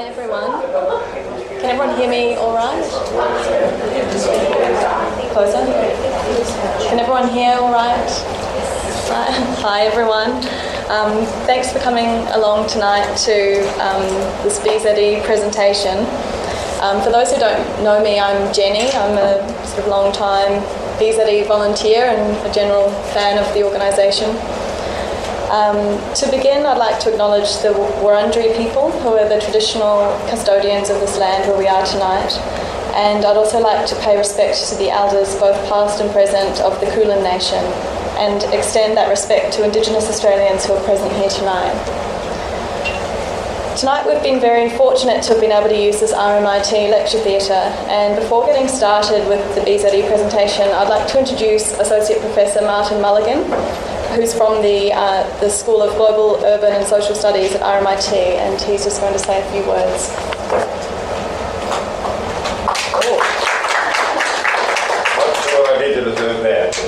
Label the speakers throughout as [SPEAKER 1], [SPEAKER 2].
[SPEAKER 1] Hi everyone. Can everyone hear me all right? Closer? Can everyone hear all right? Hi everyone. Thanks for coming along tonight to this BZE presentation. For those who don't know me, I'm Jenny. I'm a sort of long-time BZE volunteer and a general fan of the organisation. To begin, I'd like to acknowledge the Wurundjeri people, who are the traditional custodians of this land where we are tonight. And I'd also like to pay respect to the elders, both past and present, of the Kulin Nation, and extend that respect to Indigenous Australians who are present here tonight. Tonight we've been very fortunate to have been able to use this RMIT lecture theatre, and before getting started with the BZE presentation, I'd like to introduce Associate Professor Martin Mulligan, who's from the School of Global, Urban and Social Studies at RMIT, and he's just going to say a few words.
[SPEAKER 2] Not sure I need to deserve that.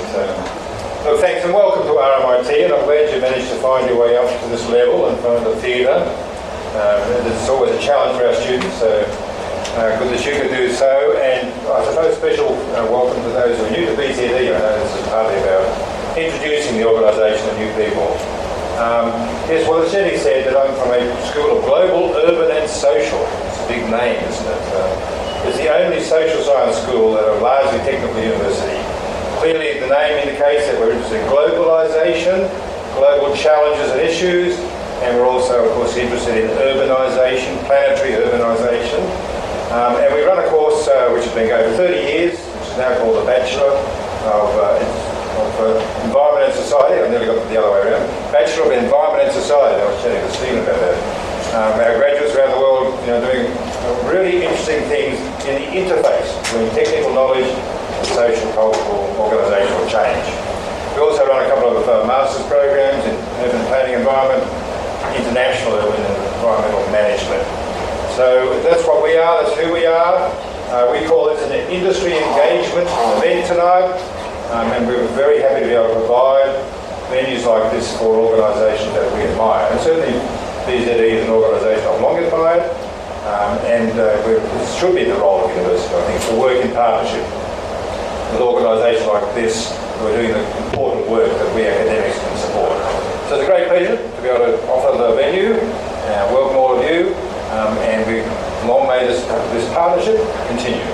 [SPEAKER 2] But, thanks and welcome to RMIT, and I'm glad you managed to find your way up to this level in front of the theatre. It's always a challenge for our students, so good that you could do so. And I suppose special welcome to those who are new to BZE. I know this is partly about introducing the organisation of new people. Yes, well, as Jenny said, that I'm from a School of Global, Urban and Social. It's a big name, isn't it? It's the only social science school at a largely technical university. Clearly, the name indicates that we're interested in globalisation, global challenges and issues, and we're also, of course, interested in urbanisation, planetary urbanisation. And we run a course which has been going for 30 years, which is now called the Bachelor of Environment and Society. I nearly got it the other way around. Bachelor of Environment and Society. I was chatting to Stephen about that. Our graduates around the world, doing really interesting things in the interface between technical knowledge and social, cultural, organisational change. We also run a couple of master's programs in urban planning, environment, international urban and environmental management. So that's what we are. That's who we are. We call this an industry engagement event tonight. And we're very happy to be able to provide venues like this for organisations that we admire. And certainly BZE is an organisation I've long admired, and this should be the role of the university, I think, to work in partnership with organisations like this who are doing the important work that we academics can support. So it's a great pleasure to be able to offer the venue, welcome all of you, and we long may this partnership continue.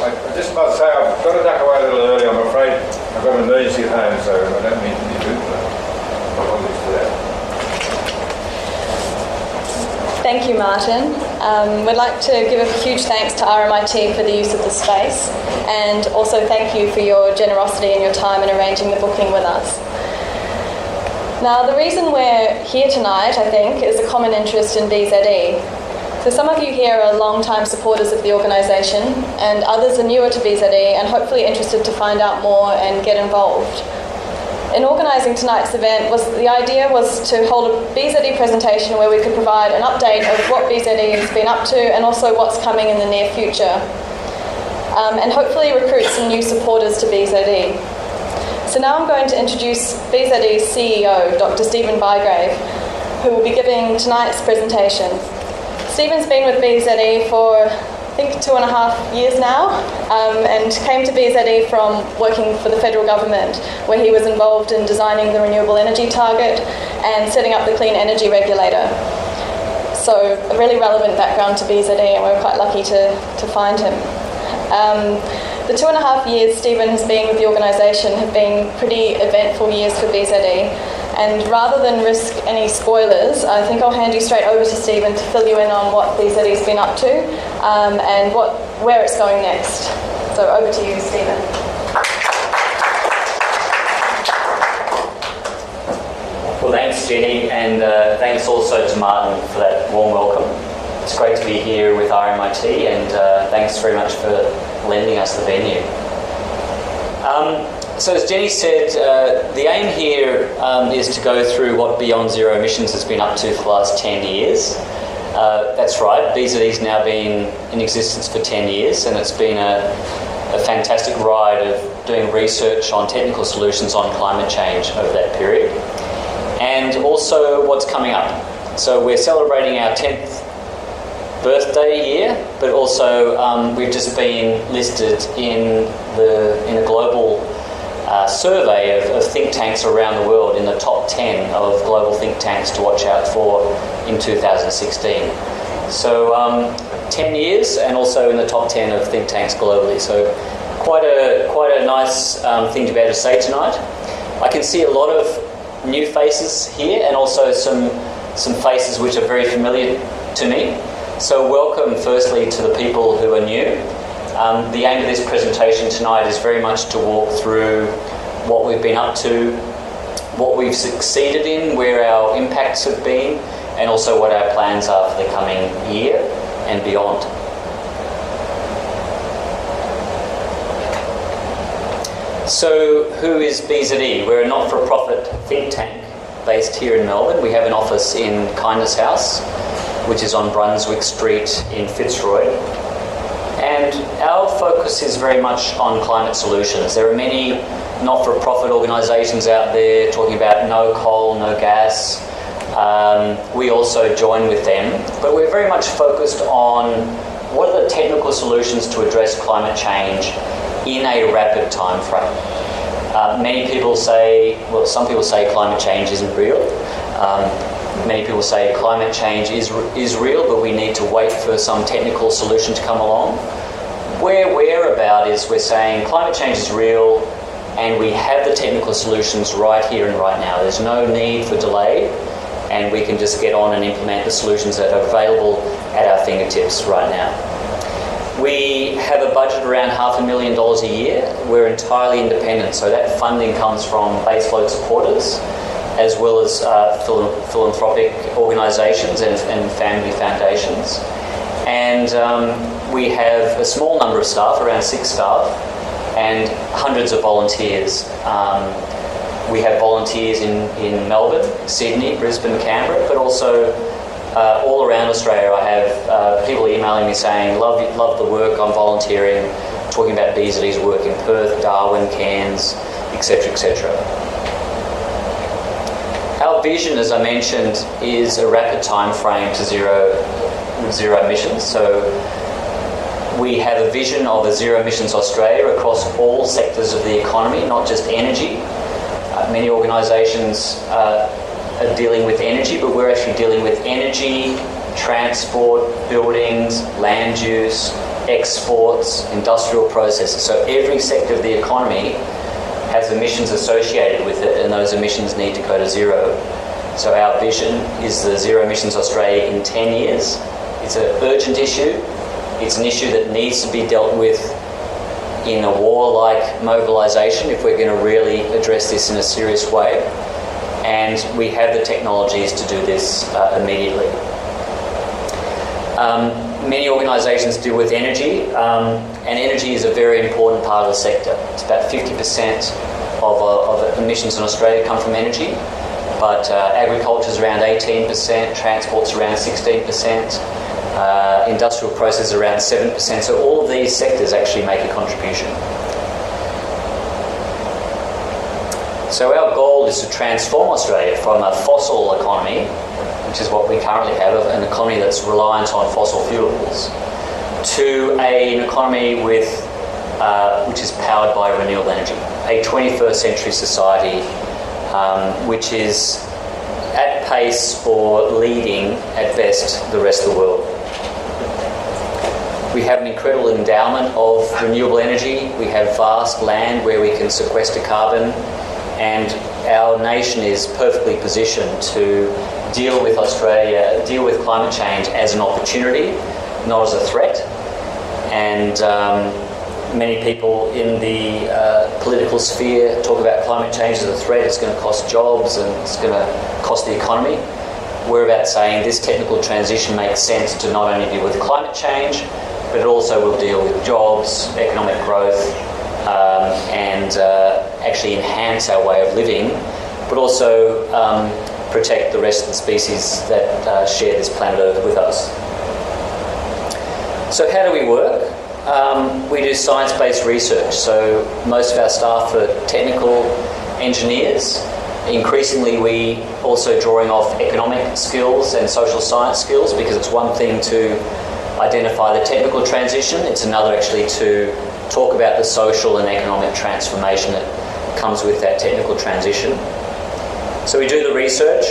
[SPEAKER 2] I just must say, I've got to duck away a little early, I'm afraid. I've got an emergency at home, so I don't mean to be rude, but apologies for that.
[SPEAKER 1] Thank you, Martin. We'd like to give a huge thanks to RMIT for the use of the space, and also thank you for your generosity and your time in arranging the booking with us. Now, the reason we're here tonight, I think, is a common interest in BZE. So some of you here are long-time supporters of the organisation, and others are newer to BZE and hopefully interested to find out more and get involved. In organising tonight's event, the idea was to hold a BZE presentation where we could provide an update of what BZE has been up to and also what's coming in the near future, and hopefully recruit some new supporters to BZE. So now I'm going to introduce BZE's CEO, Dr. Stephen Bygrave, who will be giving tonight's presentation. Stephen's been with BZE for, I think, 2.5 years now, and came to BZE from working for the federal government, where he was involved in designing the Renewable Energy Target and setting up the Clean Energy Regulator. So a really relevant background to BZE, and we were quite lucky to find him. The 2.5 years Stephen has been with the organisation have been pretty eventful years for BZE, and rather than risk any spoilers, I think I'll hand you straight over to Stephen to fill you in on what BZE's been up to and where it's going next. So over to you, Stephen.
[SPEAKER 3] Well, thanks, Jenny, and thanks also to Martin for that warm welcome. It's great to be here with RMIT, and thanks very much for lending us the venue. So as Jenny said, the aim here is to go through what Beyond Zero Emissions has been up to for the last 10 years. That's right, BZE's now been in existence for 10 years, and it's been a fantastic ride of doing research on technical solutions on climate change over that period. And also also what's coming up. So we're celebrating our 10th birthday year, but also we've just been listed in a global survey of think tanks around the world in the top 10 of global think tanks to watch out for in 2016. So 10 years and also in the top 10 of think tanks globally. So quite a nice thing to be able to say tonight. I can see a lot of new faces here and also some faces which are very familiar to me. So welcome firstly to the people who are new. The aim of this presentation tonight is very much to walk through what we've been up to, what we've succeeded in, where our impacts have been, and also what our plans are for the coming year and beyond. So who is BZE? We're a not-for-profit think tank based here in Melbourne. We have an office in Kindness House, which is on Brunswick Street in Fitzroy. And our focus is very much on climate solutions. There are many not-for-profit organisations out there talking about no coal, no gas. We also join with them, but we're very much focused on what are the technical solutions to address climate change in a rapid time frame. Many people say, well, some people say climate change isn't real. Many people say climate change is real, but we need to wait for some technical solution to come along. Where we're about is we're saying climate change is real and we have the technical solutions right here and right now. There's no need for delay and we can just get on and implement the solutions that are available at our fingertips right now. We have a budget around $500,000 a year. We're entirely independent, so that funding comes from Baseload Supporters as well as philanthropic organisations and family foundations. And we have a small number of staff, around 6 staff, and hundreds of volunteers. We have volunteers in Melbourne, Sydney, Brisbane, Canberra, but also all around Australia. I have people emailing me saying, love the work, I'm volunteering, talking about BZE's work in Perth, Darwin, Cairns, etc., etc. Our vision, as I mentioned, is a rapid time frame to zero emissions. So we have a vision of a zero emissions Australia across all sectors of the economy, not just energy. Many organisations are dealing with energy, but we're actually dealing with energy, transport, buildings, land use, exports, industrial processes. So every sector of the economy has emissions associated with it, and those emissions need to go to zero. So our vision is the Zero Emissions Australia in 10 years. It's an urgent issue. It's an issue that needs to be dealt with in a war-like mobilisation if we're going to really address this in a serious way. And we have the technologies to do this immediately. Many organisations deal with energy, and energy is a very important part of the sector. It's about 50% of emissions in Australia come from energy, but agriculture is around 18%, transport's around 16%, industrial process around 7%. So all of these sectors actually make a contribution. So our goal is to transform Australia from a fossil economy, which is what we currently have, an economy that's reliant on fossil fuels, to an economy with, which is powered by renewable energy, a 21st century society which is at pace or leading, at best, the rest of the world. We have an incredible endowment of renewable energy. We have vast land where we can sequester carbon, and our nation is perfectly positioned to deal with Australia, deal with climate change as an opportunity, not as a threat. And many people in the political sphere talk about climate change as a threat. It's going to cost jobs and it's going to cost the economy. We're about saying this technical transition makes sense to not only deal with climate change, but it also will deal with jobs, economic growth, and actually enhance our way of living, but also protect the rest of the species that share this planet Earth with us. So how do we work? We do science-based research. So most of our staff are technical engineers. Increasingly, we also drawing off economic skills and social science skills, because it's one thing to identify the technical transition, it's another actually to talk about the social and economic transformation that comes with that technical transition. So we do the research,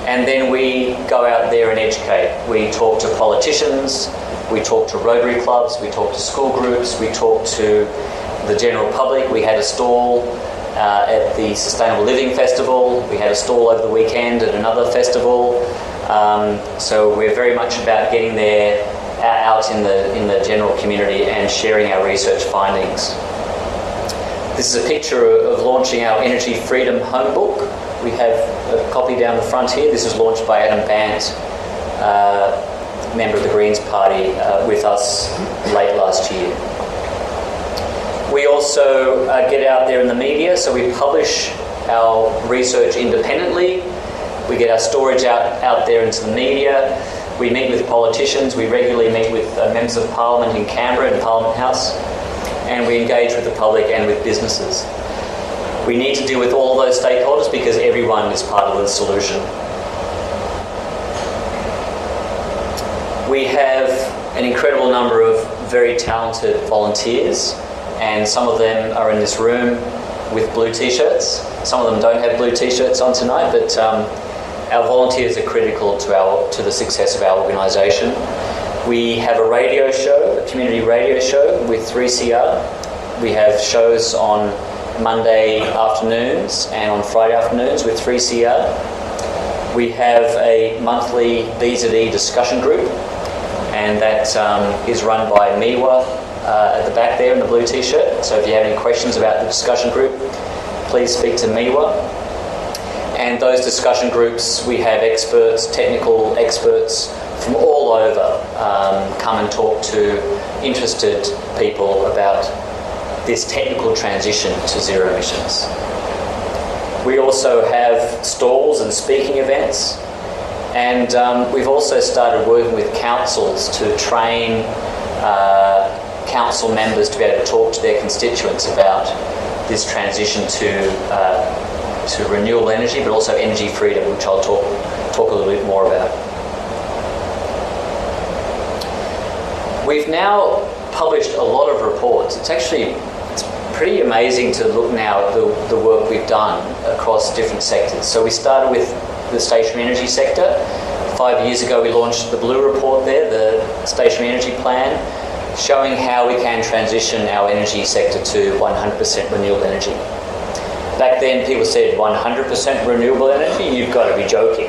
[SPEAKER 3] and then we go out there and educate. We talk to politicians, we talk to Rotary clubs, we talk to school groups, we talk to the general public. We had a stall at the Sustainable Living Festival. We had a stall over the weekend at another festival. So we're very much about getting there out in the general community and sharing our research findings. This is a picture of launching our Energy Freedom Homebook. We have a copy down the front here. This was launched by Adam Bant, member of the Greens Party, with us late last year. We also get out there in the media, so we publish our research independently. We get our storage out there into the media. We meet with politicians. We regularly meet with members of Parliament in Canberra, in Parliament House, and we engage with the public and with businesses. We need to deal with all of those stakeholders because everyone is part of the solution. We have an incredible number of very talented volunteers, and some of them are in this room with blue t-shirts. Some of them don't have blue t-shirts on tonight, but our volunteers are critical to the success of our organisation. We have a radio show, a community radio show with 3CR. We have shows on Monday afternoons and on Friday afternoons with 3CR. We have a monthly BZE discussion group, and that is run by Miwa at the back there in the blue t-shirt. So if you have any questions about the discussion group, please speak to Miwa. And those discussion groups, we have experts, technical experts from all over come and talk to interested people about this technical transition to zero emissions. We also have stalls and speaking events, and we've also started working with councils to train council members to be able to talk to their constituents about this transition to renewable energy, but also energy freedom, which I'll talk a little bit more about. We've now published a lot of reports. It's pretty amazing to look now at the work we've done across different sectors. So we started with the stationary energy sector. 5 years ago we launched the Blue Report there, the stationary energy plan, showing how we can transition our energy sector to 100% renewable energy. Back then people said 100% renewable energy, you've got to be joking.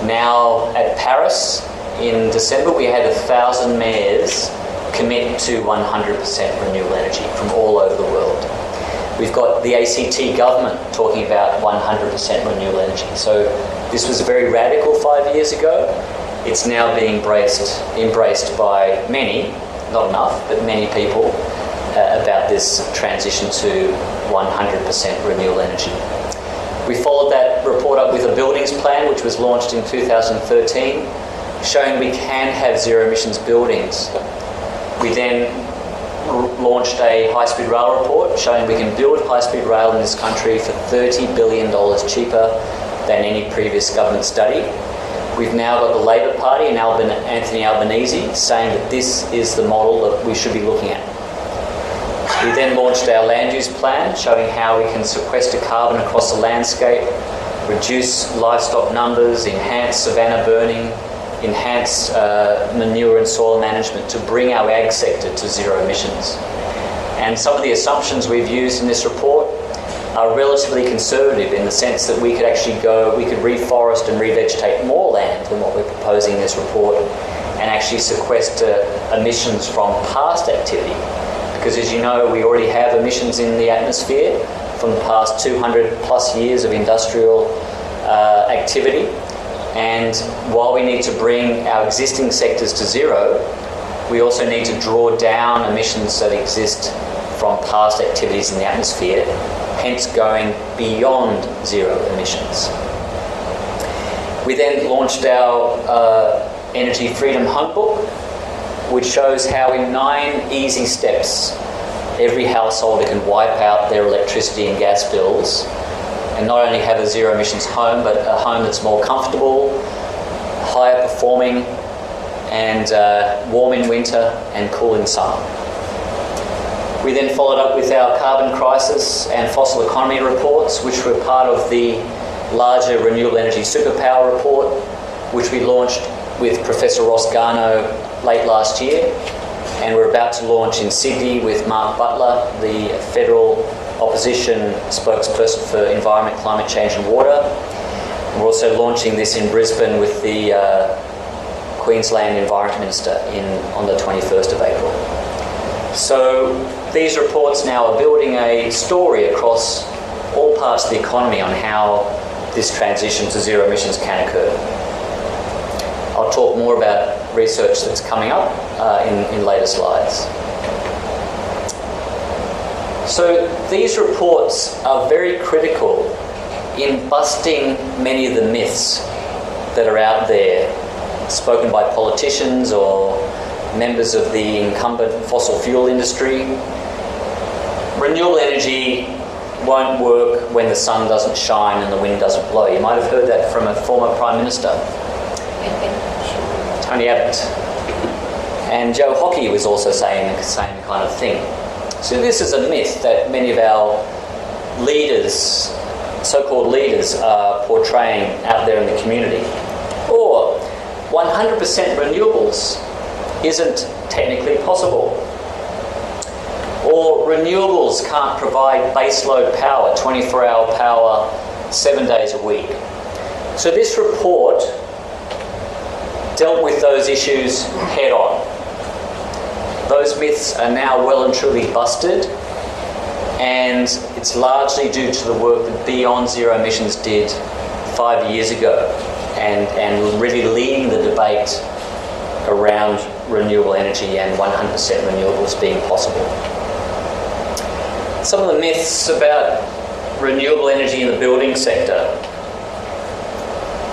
[SPEAKER 3] Now at Paris in December we had 1,000 mayors commit to 100% renewable energy from all over the world. We've got the ACT government talking about 100% renewable energy. So this was very radical 5 years ago. It's now being embraced by many, not enough, but many people about this transition to 100% renewable energy. We followed that report up with a buildings plan, which was launched in 2013, showing we can have zero emissions buildings. We then launched a high-speed rail report showing we can build high-speed rail in this country for $30 billion cheaper than any previous government study. We've now got the Labor Party and Anthony Albanese saying that this is the model that we should be looking at. We then launched our land use plan showing how we can sequester carbon across the landscape, reduce livestock numbers, enhance savanna burning, enhance manure and soil management to bring our ag sector to zero emissions. And some of the assumptions we've used in this report are relatively conservative in the sense that we could reforest and revegetate more land than what we're proposing in this report and actually sequester emissions from past activity. Because as you know, we already have emissions in the atmosphere from the past 200 plus years of industrial activity. And while we need to bring our existing sectors to zero, we also need to draw down emissions that exist from past activities in the atmosphere, hence going beyond zero emissions. We then launched our Energy Freedom Homebook, which shows how in 9 easy steps every householder can wipe out their electricity and gas bills and not only have a zero emissions home, but a home that's more comfortable, higher performing, and warm in winter and cool in summer. We then followed up with our carbon crisis and fossil economy reports, which were part of the larger Renewable Energy Superpower report, which we launched with Professor Ross Garnaut late last year, and we're about to launch in Sydney with Mark Butler, the federal opposition spokesperson for environment, climate change and water. And we're also launching this in Brisbane with the Queensland Environment Minister on the 21st of April. So these reports now are building a story across all parts of the economy on how this transition to zero emissions can occur. I'll talk more about research that's coming up in later slides. So these reports are very critical in busting many of the myths that are out there, spoken by politicians or members of the incumbent fossil fuel industry. Renewable energy won't work when the sun doesn't shine and the wind doesn't blow. You might have heard that from a former Prime Minister, Tony Abbott. And Joe Hockey was also saying the same kind of thing. So this is a myth that many of our leaders, so-called leaders, are portraying out there in the community. Or 100% renewables isn't technically possible. Or renewables can't provide baseload power, 24-hour power, 7 days a week. So this report dealt with those issues head on. Those myths are now well and truly busted, and it's largely due to the work that Beyond Zero Emissions did 5 years ago, and really leading the debate around renewable energy and 100% renewables being possible. Some of the myths about renewable energy in the building sector.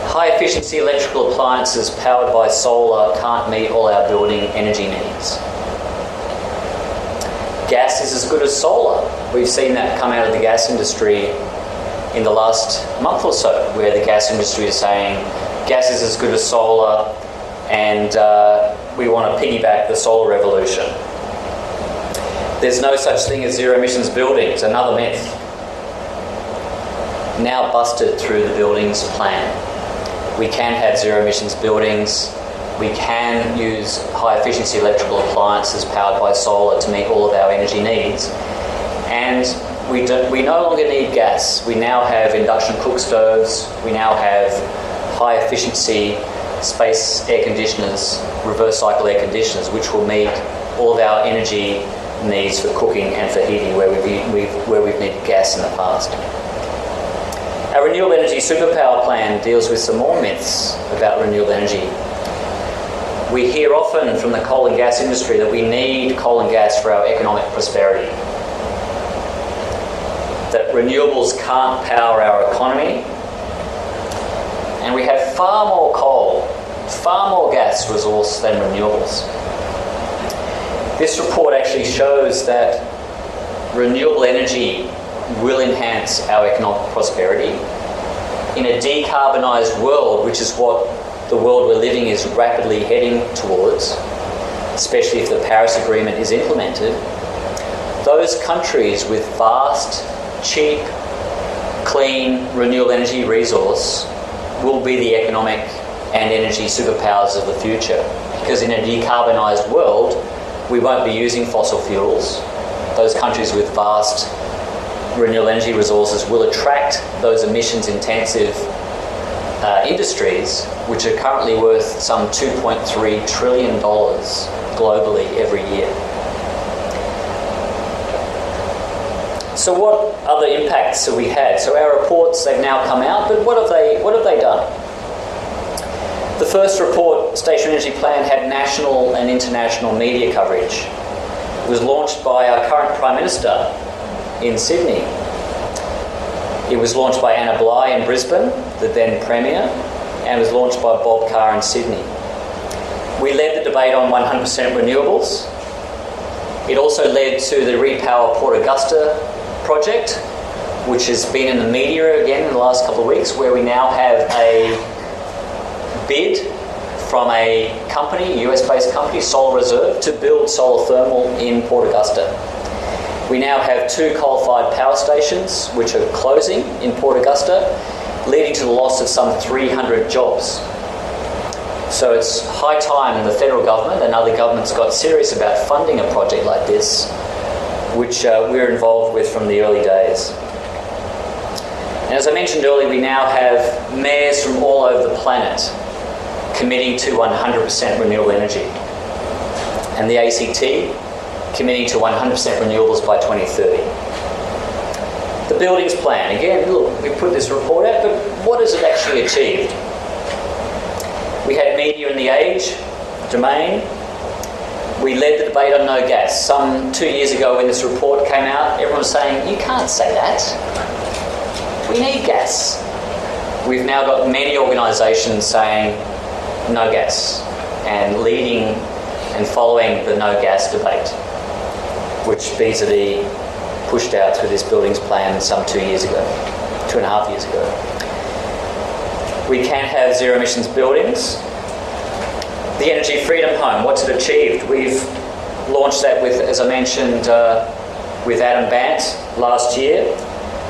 [SPEAKER 3] High efficiency electrical appliances powered by solar can't meet all our building energy needs. Gas is as good as solar. We've seen that come out of the gas industry in the last month or so, where the gas industry is saying gas is as good as solar, and we want to piggyback the solar revolution. There's no such thing as zero emissions buildings, another myth. Now busted through the buildings plan. We can have zero emissions buildings. We can use high efficiency electrical appliances powered by solar to meet all of our energy needs. And we no longer need gas. We now have induction cook stoves. We now have high efficiency space air conditioners, reverse cycle air conditioners, which will meet all of our energy needs for cooking and for heating where we've needed gas in the past. Our Renewable Energy Superpower plan deals with some more myths about renewable energy. We hear often from the coal and gas industry that we need coal and gas for our economic prosperity, that renewables can't power our economy, and we have far more coal, far more gas resource than renewables. This report actually shows that renewable energy will enhance our economic prosperity in a decarbonised world, which is what the world we're living is rapidly heading towards, especially if the Paris Agreement is implemented. Those countries with vast, cheap, clean, renewable energy resource will be the economic and energy superpowers of the future. Because in a decarbonised world, we won't be using fossil fuels. Those countries with vast renewable energy resources will attract those emissions-intensive industries, which are currently worth some $2.3 trillion globally every year. So what other impacts have we had? So our reports, they've now come out, but what have they done? The first report, Station Energy Plan, had national and international media coverage. It was launched by our current Prime Minister in Sydney. It was launched by Anna Bligh in Brisbane, the then Premier, and was launched by Bob Carr in Sydney. We led the debate on 100% renewables. It also led to the Repower Port Augusta project, which has been in the media again in the last couple of weeks, where we now have a bid from a company, a US-based company, Solar Reserve, to build solar thermal in Port Augusta. We now have 2 coal-fired power stations which are closing in Port Augusta, leading to the loss of some 300 jobs. So it's high time the federal government and other governments got serious about funding a project like this, which we're involved with from the early days. And as I mentioned earlier, we now have mayors from all over the planet committing to 100% renewable energy. And the ACT committing to 100% renewables by 2030. The buildings plan, again, look, we put this report out, but what has it actually achieved? We had media in the Age domain. We led the debate on no gas. Some 2 years ago when this report came out, everyone was saying, you can't say that. We need gas. We've now got many organisations saying no gas and leading and following the no gas debate, which BZE pushed out through this buildings plan some 2 years ago, 2.5 years ago. We can have zero emissions buildings. The Energy Freedom Home, what's it achieved? We've launched that with, as I mentioned, with Adam Bant last year.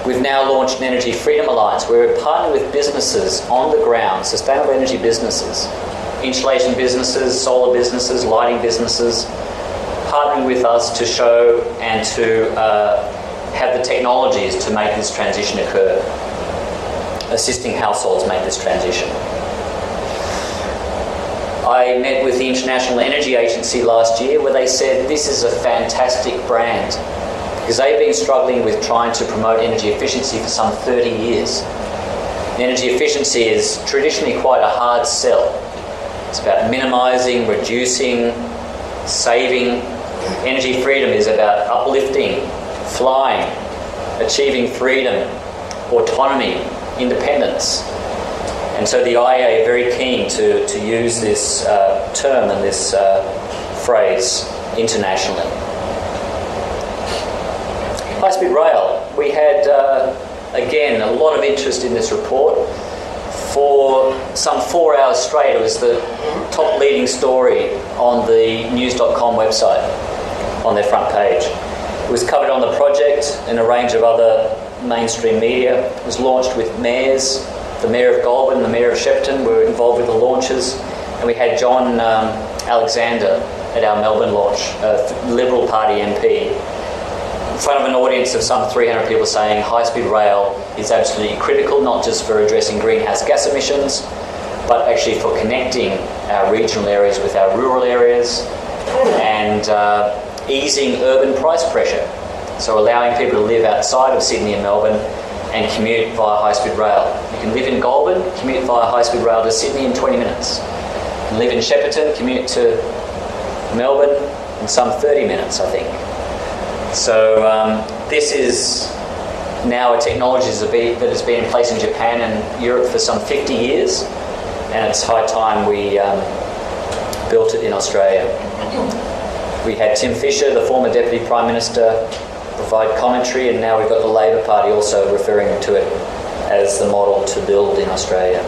[SPEAKER 3] We've now launched an Energy Freedom Alliance where we're partnering with businesses on the ground, sustainable energy businesses, insulation businesses, solar businesses, lighting businesses, partnering with us to show and to have the technologies to make this transition occur, assisting households make this transition. I met with the International Energy Agency last year where they said this is a fantastic brand because they've been struggling with trying to promote energy efficiency for some 30 years. Energy efficiency is traditionally quite a hard sell. It's about minimising, reducing, saving. Energy freedom is about uplifting, flying, achieving freedom, autonomy, independence. And so the IEA are very keen to use this term and this phrase internationally. High-speed rail. We had, again, a lot of interest in this report. For some 4 hours straight, it was the top leading story on the news.com website on their front page. It was covered on the project and a range of other mainstream media. It was launched with mayors. The Mayor of Goulburn and the Mayor of Shepparton were involved with the launches, and we had John Alexander at our Melbourne launch, a Liberal Party MP, in front of an audience of some 300 people saying high-speed rail is absolutely critical, not just for addressing greenhouse gas emissions, but actually for connecting our regional areas with our rural areas and easing urban price pressure. So allowing people to live outside of Sydney and Melbourne and commute via high-speed rail. You can live in Goulburn, commute via high-speed rail to Sydney in 20 minutes. You can live in Shepparton, commute to Melbourne in some 30 minutes, I think. So this is now a technology that has been in place in Japan and Europe for some 50 years, and it's high time we built it in Australia. We had Tim Fischer, the former Deputy Prime Minister, provide commentary, and now we've got the Labor Party also referring to it as the model to build in Australia.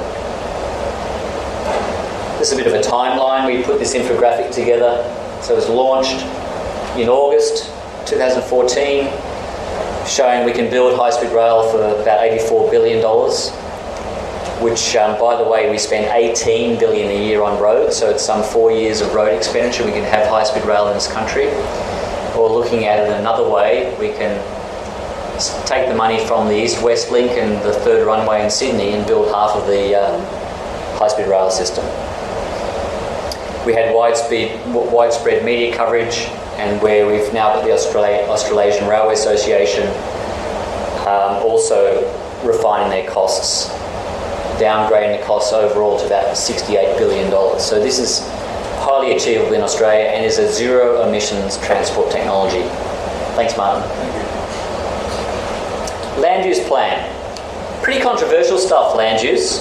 [SPEAKER 3] This is a bit of a timeline. We put this infographic together. So it was launched in August 2014, showing we can build high-speed rail for about $84 billion, which, by the way, we spend $18 billion a year on roads, so it's some 4 years of road expenditure we can have high-speed rail in this country. Or looking at it another way, we can take the money from the East-West Link and the third runway in Sydney and build half of the high-speed rail system. We had widespread media coverage, and where we've now got the Australasian Railway Association also refining their costs, downgrading the costs overall to about $68 billion. So this is highly achievable in Australia and is a zero emissions transport technology. Thanks, Martin.
[SPEAKER 2] Thank you.
[SPEAKER 3] Land use plan. Pretty controversial stuff, land use.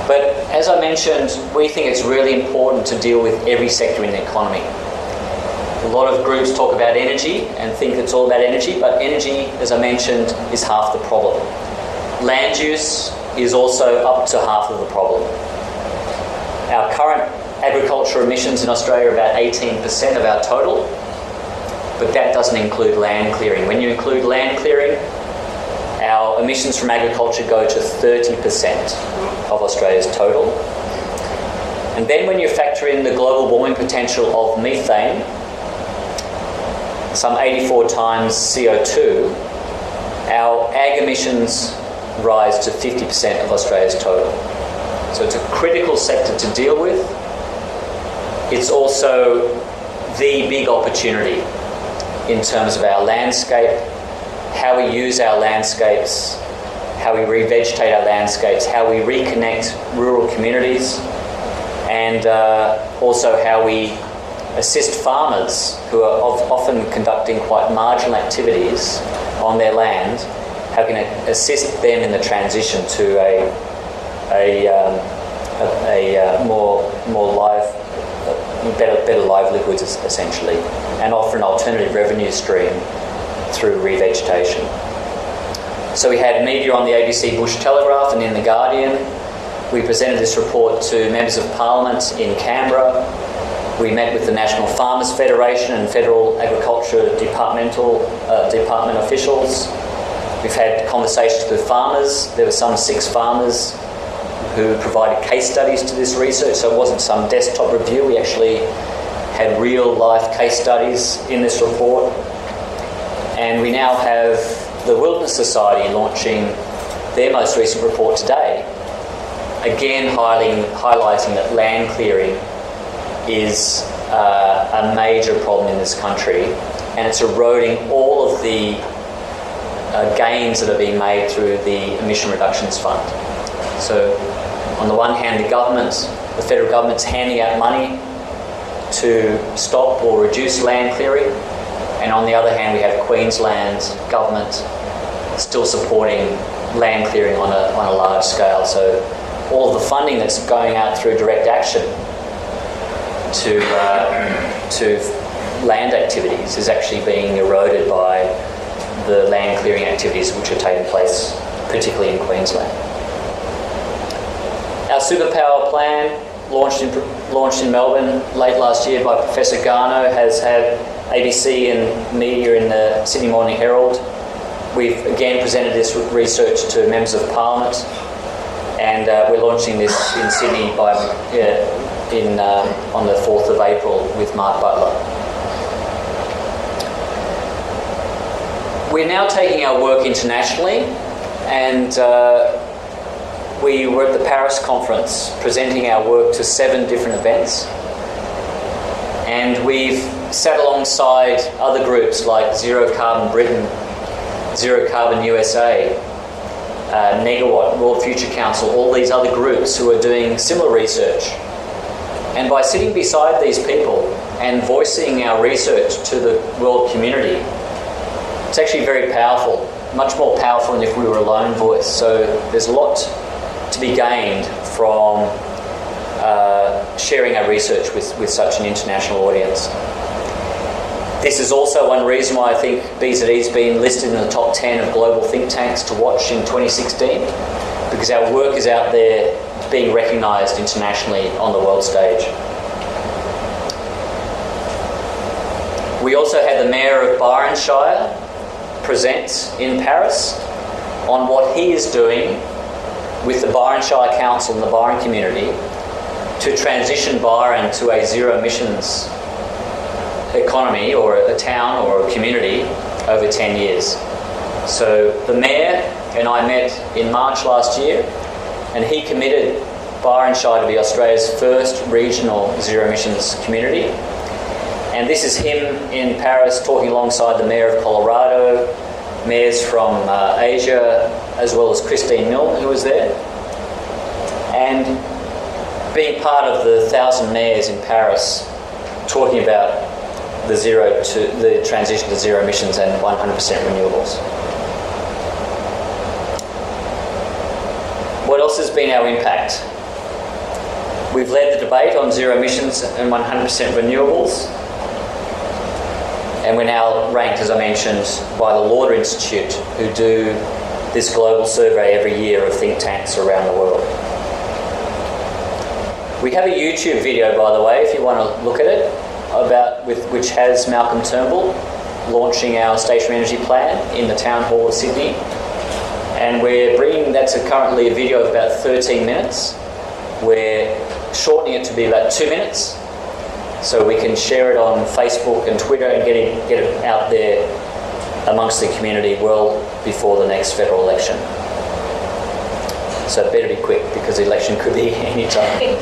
[SPEAKER 3] But as I mentioned, we think it's really important to deal with every sector in the economy. A lot of groups talk about energy and think it's all about energy, but energy, as I mentioned, is half the problem. Land use is also up to half of the problem. Our current agricultural emissions in Australia are about 18% of our total, but that doesn't include land clearing. When you include land clearing, our emissions from agriculture go to 30% of Australia's total. And then when you factor in the global warming potential of methane, some 84 times CO2, our ag emissions rise to 50% of Australia's total. So it's a critical sector to deal with. It's also the big opportunity in terms of our landscape, how we use our landscapes, how we revegetate our landscapes, how we reconnect rural communities, and also how we assist farmers who are often conducting quite marginal activities on their land, how can assist them in the transition to better livelihoods, essentially, and offer an alternative revenue stream through revegetation. So we had media on the ABC Bush Telegraph and in The Guardian. We presented this report to members of Parliament in Canberra. We met with the National Farmers Federation and Federal Agriculture Department officials. We've had conversations with farmers. There were some 6 farmers who provided case studies to this research, so it wasn't some desktop review. We actually had real-life case studies in this report. And we now have the Wilderness Society launching their most recent report today, again highlighting that land clearing is a major problem in this country, and it's eroding all of the gains that are being made through the Emission Reductions Fund. So on the one hand, the federal government's handing out money to stop or reduce land clearing, and on the other hand, we have Queensland's government still supporting land clearing on a large scale. So all of the funding that's going out through direct action to land activities is actually being eroded by the land clearing activities which are taking place, particularly in Queensland. Our superpower plan, launched in Melbourne late last year by Professor Garno, has had ABC and media in the Sydney Morning Herald. We've again presented this research to members of Parliament, and we're launching this in Sydney on the 4th of April with Mark Butler. We're now taking our work internationally, and we were at the Paris conference presenting our work to 7 different events, and we've sat alongside other groups like Zero Carbon Britain, Zero Carbon USA, Negawatt, World Future Council, all these other groups who are doing similar research. And by sitting beside these people and voicing our research to the world community, it's actually very powerful, much more powerful than if we were a lone voice. So there's a lot to be gained from sharing our research with such an international audience. This is also one reason why I think BZE's been listed in the top 10 of global think tanks to watch in 2016, because our work is out there being recognised internationally on the world stage. We also had the Mayor of Byron Shire present in Paris on what he is doing with the Byron Shire Council and the Byron community to transition Byron to a zero emissions economy, or a town or a community, over 10 years. So the Mayor and I met in March last year, and he committed Byron Shire to be Australia's first regional zero emissions community. And this is him in Paris talking alongside the Mayor of Colorado, mayors from Asia, as well as Christine Milne, who was there. And being part of the 1,000 mayors in Paris talking about the transition to zero emissions and 100% renewables. What else has been our impact? We've led the debate on zero emissions and 100% renewables. And we're now ranked, as I mentioned, by the Lauder Institute, who do this global survey every year of think tanks around the world. We have a YouTube video, by the way, if you want to look at it, which has Malcolm Turnbull launching our stationary energy plan in the Town Hall of Sydney. And we're bringing that to currently a video of about 13 minutes. We're shortening it to be about 2 minutes, so we can share it on Facebook and Twitter and get it out there amongst the community well before the next federal election. So it better be quick, because the election could be any time.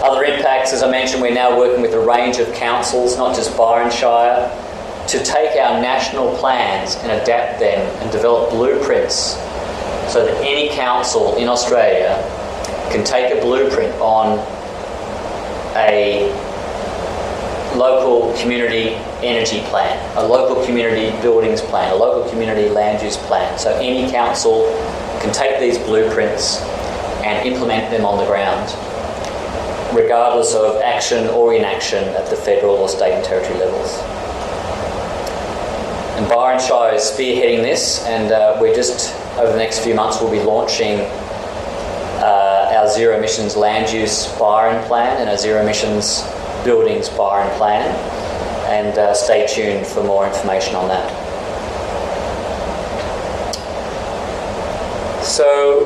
[SPEAKER 3] Other impacts, as I mentioned, we're now working with a range of councils, not just Byron Shire, to take our national plans and adapt them and develop blueprints so that any council in Australia can take a blueprint on a local community energy plan, a local community buildings plan, a local community land use plan. So any council can take these blueprints and implement them on the ground, regardless of action or inaction at the federal or state and territory levels. And Byron Shire is spearheading this, and we're just, over the next few months, we'll be launching our zero emissions land use Byron plan and our zero emissions buildings Byron plan, and stay tuned for more information on that. So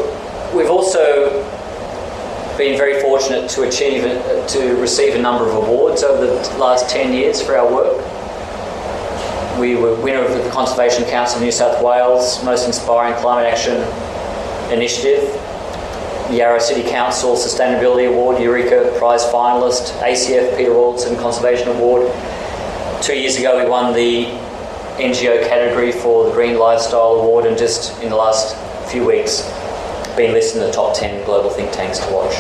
[SPEAKER 3] we've also been very fortunate to receive a number of awards over the last 10 years for our work. We were winner of the Conservation Council of New South Wales Most Inspiring Climate Action Initiative, Yarra City Council Sustainability Award, Eureka Prize finalist, ACF Peter Rawlinson Conservation Award. 2 years ago we won the NGO category for the Green Lifestyle Award, and just in the last few weeks been listed in the top 10 global think tanks to watch.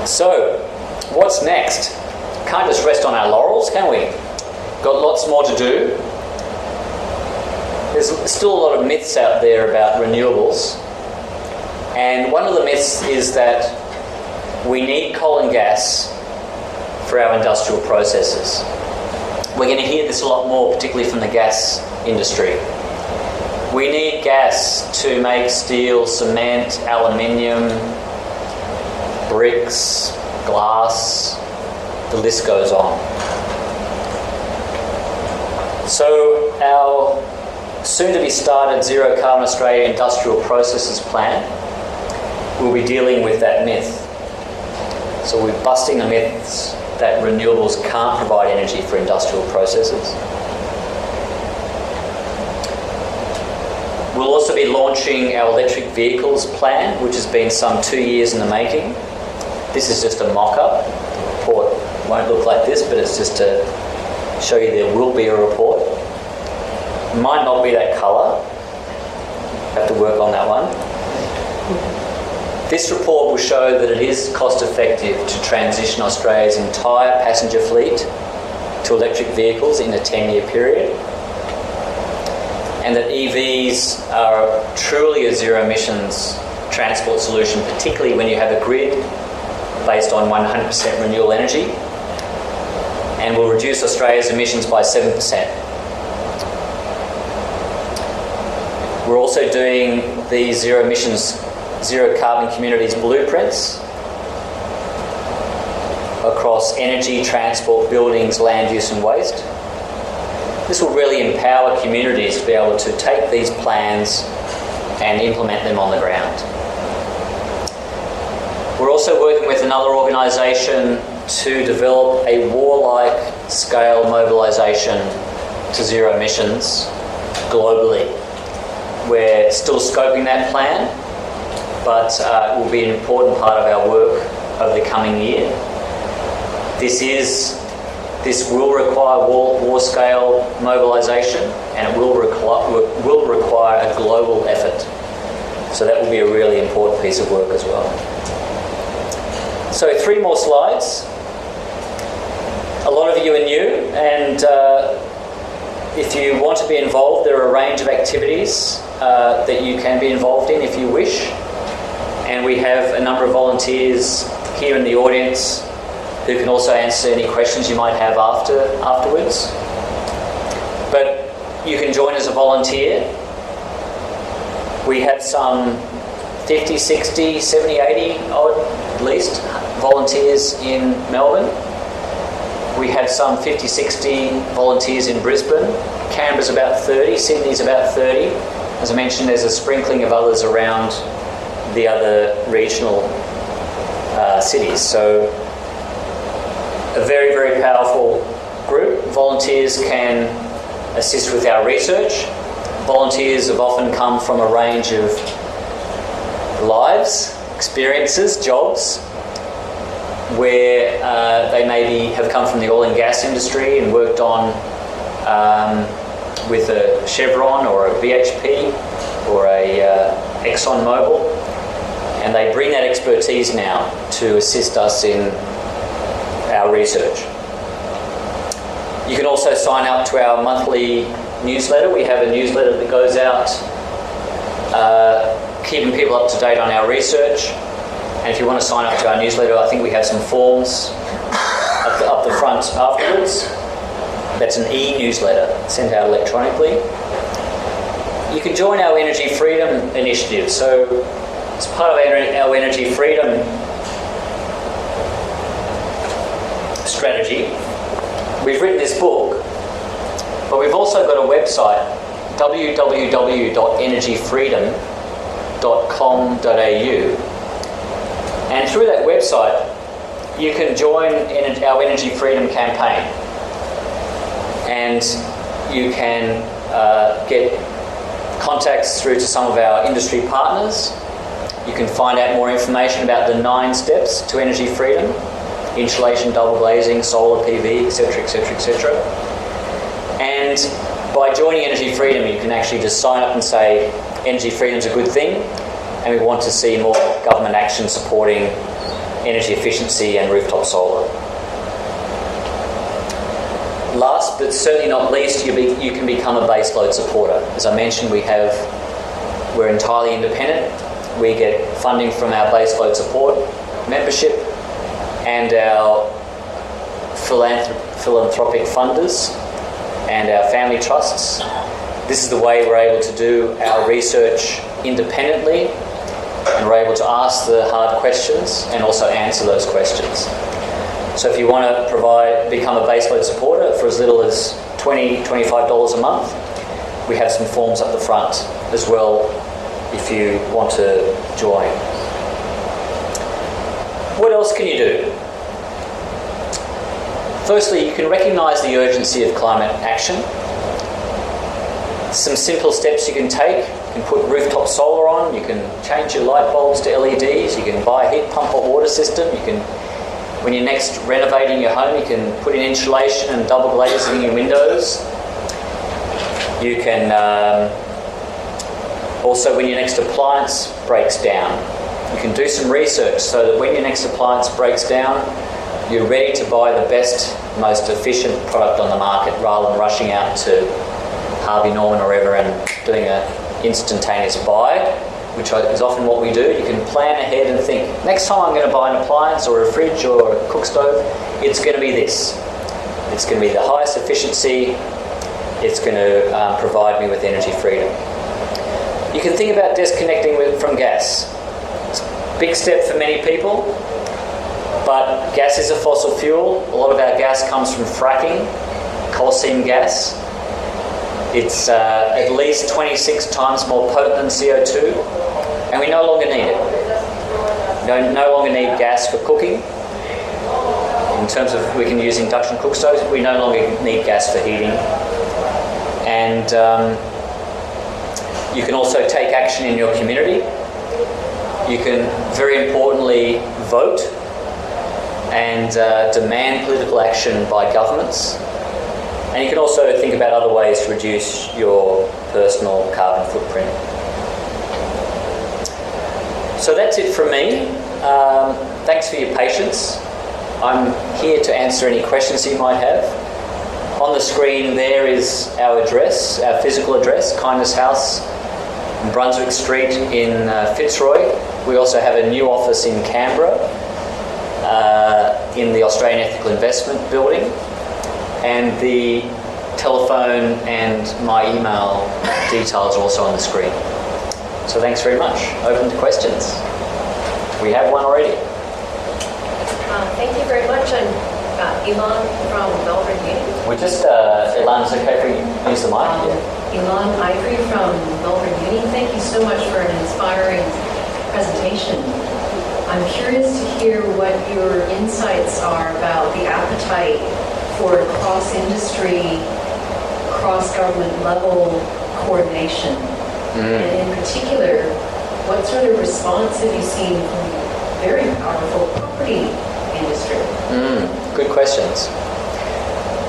[SPEAKER 3] So, what's next? Can't just rest on our laurels, can we? Got lots more to do. There's still a lot of myths out there about renewables, and one of the myths is that we need coal and gas for our industrial processes. We're going to hear this a lot more, particularly from the gas industry. We need gas to make steel, cement, aluminium, bricks, glass, the list goes on. So our soon-to-be started Zero Carbon Australia Industrial Processes Plan will be dealing with that myth. So we're busting the myths that renewables can't provide energy for industrial processes. We'll also be launching our electric vehicles plan, which has been some 2 years in the making. This is just a mock-up. The report won't look like this, but it's just to show you there will be a report. It might not be that colour. Have to work on that one. This report will show that it is cost effective to transition Australia's entire passenger fleet to electric vehicles in a 10-year period, and that EVs are truly a zero emissions transport solution, particularly when you have a grid based on 100% renewable energy, and will reduce Australia's emissions by 7%. We're also doing the zero emissions, zero carbon communities blueprints across energy, transport, buildings, land use and waste. This will really empower communities to be able to take these plans and implement them on the ground. We're also working with another organisation to develop a war-like scale mobilisation to zero emissions globally. We're still scoping that plan, but it will be an important part of our work over the coming year. This will require war scale mobilisation, and it will require a global effort. So that will be a really important piece of work as well. So 3 more slides. A lot of you are new, and if you want to be involved, there are a range of activities that you can be involved in if you wish. And we have a number of volunteers here in the audience who can also answer any questions you might have afterwards. But you can join as a volunteer. We have some 50, 60, 70, 80 odd, at least, volunteers in Melbourne. We have some 50, 60 volunteers in Brisbane. Canberra's about 30, Sydney's about 30. As I mentioned, there's a sprinkling of others around the other regional cities. So a very, very powerful group. Volunteers can assist with our research. Volunteers have often come from a range of lives, experiences, jobs, where they maybe have come from the oil and gas industry and worked on with a Chevron or a BHP or a Exxon Mobil, and they bring that expertise now to assist us in our research. You can also sign up to our monthly newsletter. We have a newsletter that goes out keeping people up to date on our research. And if you want to sign up to our newsletter, I think we have some forms up the front afterwards. That's an e-newsletter sent out electronically. You can join our Energy Freedom initiative. So as part of our Energy Freedom strategy, we've written this book, but we've also got a website, www.energyfreedom.com.au. And through that website, you can join our Energy Freedom campaign. And you can get contacts through to some of our industry partners. You can find out more information about the 9 steps to energy freedom: insulation, double glazing, solar PV, etc., etc., etc. And by joining Energy Freedom, you can actually just sign up and say, energy freedom is a good thing, and we want to see more government action supporting energy efficiency and rooftop solar. Last but certainly not least, you can become a baseload supporter. As I mentioned, we're entirely independent. We get funding from our baseload support membership and our philanthropic funders and our family trusts. This is the way we're able to do our research independently, and we're able to ask the hard questions and also answer those questions. So if you want to become a baseload supporter for as little as $20, $25 a month, we have some forms up the front as well if you want to join. What else can you do? Firstly, you can recognise the urgency of climate action. Some simple steps you can take. You can put rooftop solar on, you can change your light bulbs to LEDs, you can buy a heat pump or water system, when you're next renovating your home, you can put in insulation and double glazing in your windows. You can also, when your next appliance breaks down, you can do some research so that when your next appliance breaks down, you're ready to buy the best, most efficient product on the market rather than rushing out to Harvey Norman or wherever and doing an instantaneous buy, which is often what we do. You can plan ahead and think, next time I'm going to buy an appliance or a fridge or a cook stove, it's going to be this. It's going to be the highest efficiency. It's going to provide me with energy freedom. You can think about disconnecting from gas. It's a big step for many people, but gas is a fossil fuel. A lot of our gas comes from fracking, coal seam gas. It's at least 26 times more potent than CO2, and we no longer need it. No longer need gas for cooking. In terms of we can use induction cook stoves, we no longer need gas for heating. And you can also take action in your community. You can, very importantly, vote and demand political action by governments. And you can also think about other ways to reduce your personal carbon footprint. So that's it from me. Thanks for your patience. I'm here to answer any questions you might have. On the screen there is our address, our physical address, Kindness House, Brunswick Street in Fitzroy. We also have a new office in Canberra. in the Australian Ethical Investment building, and the telephone and my email details are also on the screen. So thanks very much. Open to questions. We have one already.
[SPEAKER 4] Thank you very much. I'm Ilan from Melbourne Uni.
[SPEAKER 3] We're just, Ilan, is it okay if we use the mic?
[SPEAKER 4] Ilan Ivory from Melbourne Uni. Thank you so much for an inspiring presentation. I'm curious to hear what your insights are about the appetite for cross-industry, cross-government level coordination. And in particular, what sort of response have you seen from very powerful property industry?
[SPEAKER 3] Good questions.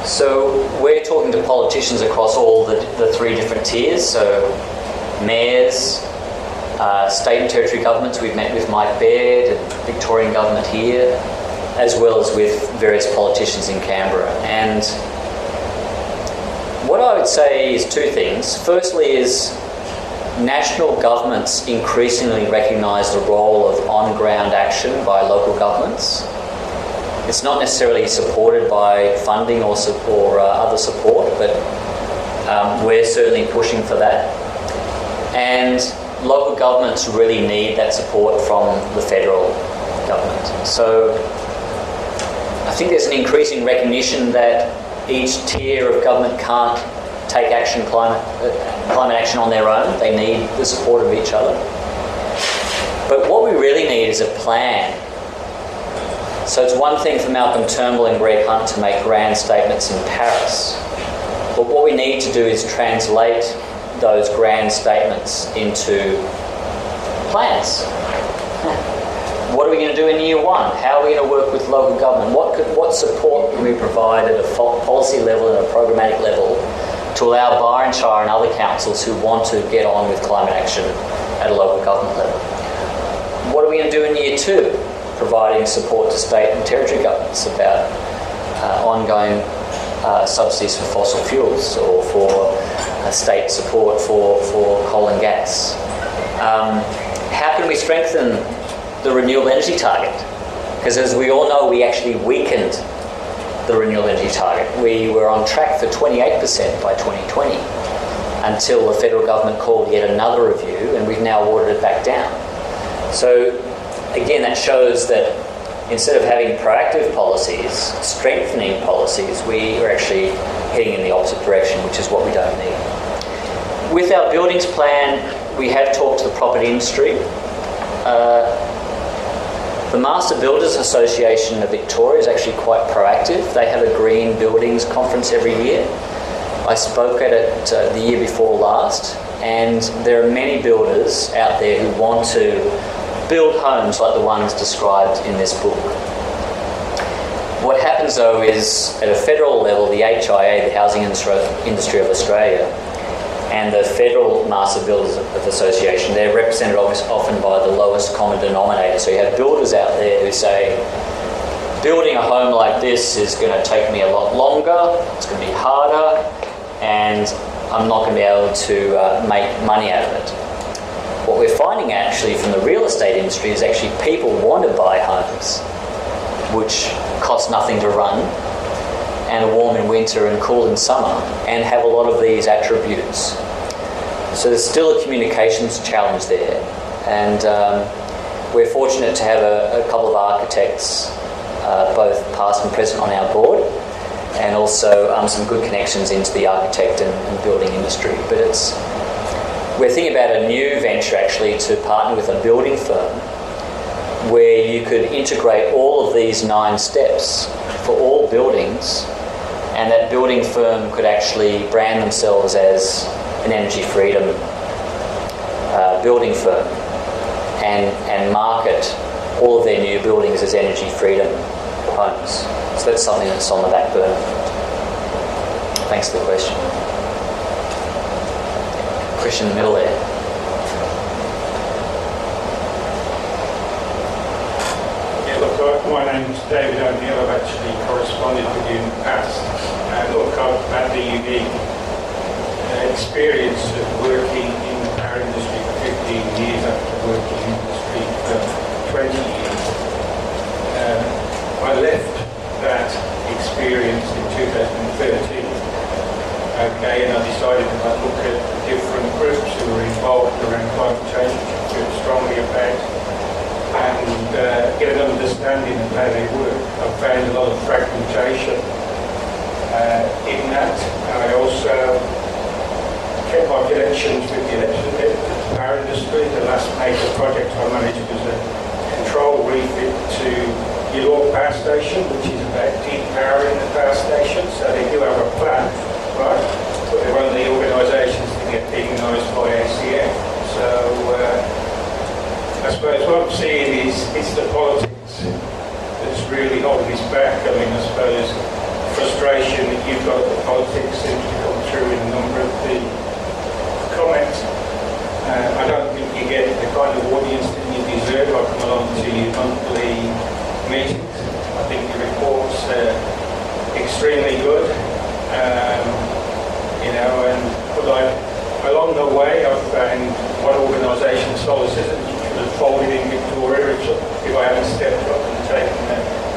[SPEAKER 3] So we're talking to politicians across all the three different tiers. So mayors, state and territory governments. We've met with Mike Baird and Victorian government here, as well as with various politicians in Canberra. And what I would say is two things. Firstly is national governments increasingly recognise the role of on-ground action by local governments. It's not necessarily supported by funding or other support, but we're certainly pushing for that. And local governments really need that support from the federal government. So I think there's an increasing recognition that each tier of government can't take climate action on their own. They need the support of each other. But what we really need is a plan. So it's one thing for Malcolm Turnbull and Greg Hunt to make grand statements in Paris. But what we need to do is translate those grand statements into plans. What are we going to do in year one? How are we going to work with local government? What support can we provide at a policy level and a programmatic level to allow Byron Shire and other councils who want to get on with climate action at a local government level? What are we going to do in year two? Providing support to state and territory governments about ongoing subsidies for fossil fuels or for state support for coal and gas. How can we strengthen the renewable energy target? Because as we all know, we actually weakened the renewable energy target. We were on track for 28% by 2020 until the federal government called yet another review, and we've now watered it back down. So again, that shows that instead of having proactive policies, strengthening policies, we are actually heading in the opposite direction, which is what we don't need. With our buildings plan, we have talked to the property industry. The Master Builders Association of Victoria is actually quite proactive. They have a Green Buildings conference every year. I spoke at it the year before last, and there are many builders out there who want to build homes like the ones described in this book. What happens though is at a federal level, the HIA, the Housing Industry of Australia, and the Federal Master Builders Association, they're represented often by the lowest common denominator. So you have builders out there who say, building a home like this is going to take me a lot longer, it's going to be harder, and I'm not going to be able to make money out of it. What we're finding actually from the real estate industry is actually people want to buy homes which cost nothing to run and are warm in winter and cool in summer and have a lot of these attributes. So there's still a communications challenge there, and we're fortunate to have a couple of architects, both past and present, on our board, and also some good connections into the architect and building industry. But we're thinking about a new venture actually to partner with a building firm where you could integrate all of these 9 steps for all buildings, and that building firm could actually brand themselves as an energy freedom building firm and market all of their new buildings as energy freedom homes. So that's something that's on the back burner. Thanks for the question. Question in the middle there.
[SPEAKER 5] My name's David O'Neill. I've actually corresponded with you in the past. Look, I've had the unique experience of working in the power industry for 15 years after working in the industry for 20 years. get an understanding of how they work. I've found a lot of fragmentation in that. I also kept my connections with the power industry. The last major project I managed was a control refit to York Power Station, which is about depowering the power station. So they do have a plan, right? But they're one of the organisations that get demonised by ACF. So I suppose what I'm seeing is it's the politics that's really holding us back. I mean, I suppose frustration that you've got at the politics seems to come through in a number of the comments. I don't think you get the kind of audience that you deserve. I come along to your monthly meetings. I think the reports are extremely good. But along the way I've found one organisation, Solar Citizens, which would have folded in Victoria if I hadn't stepped up and taken a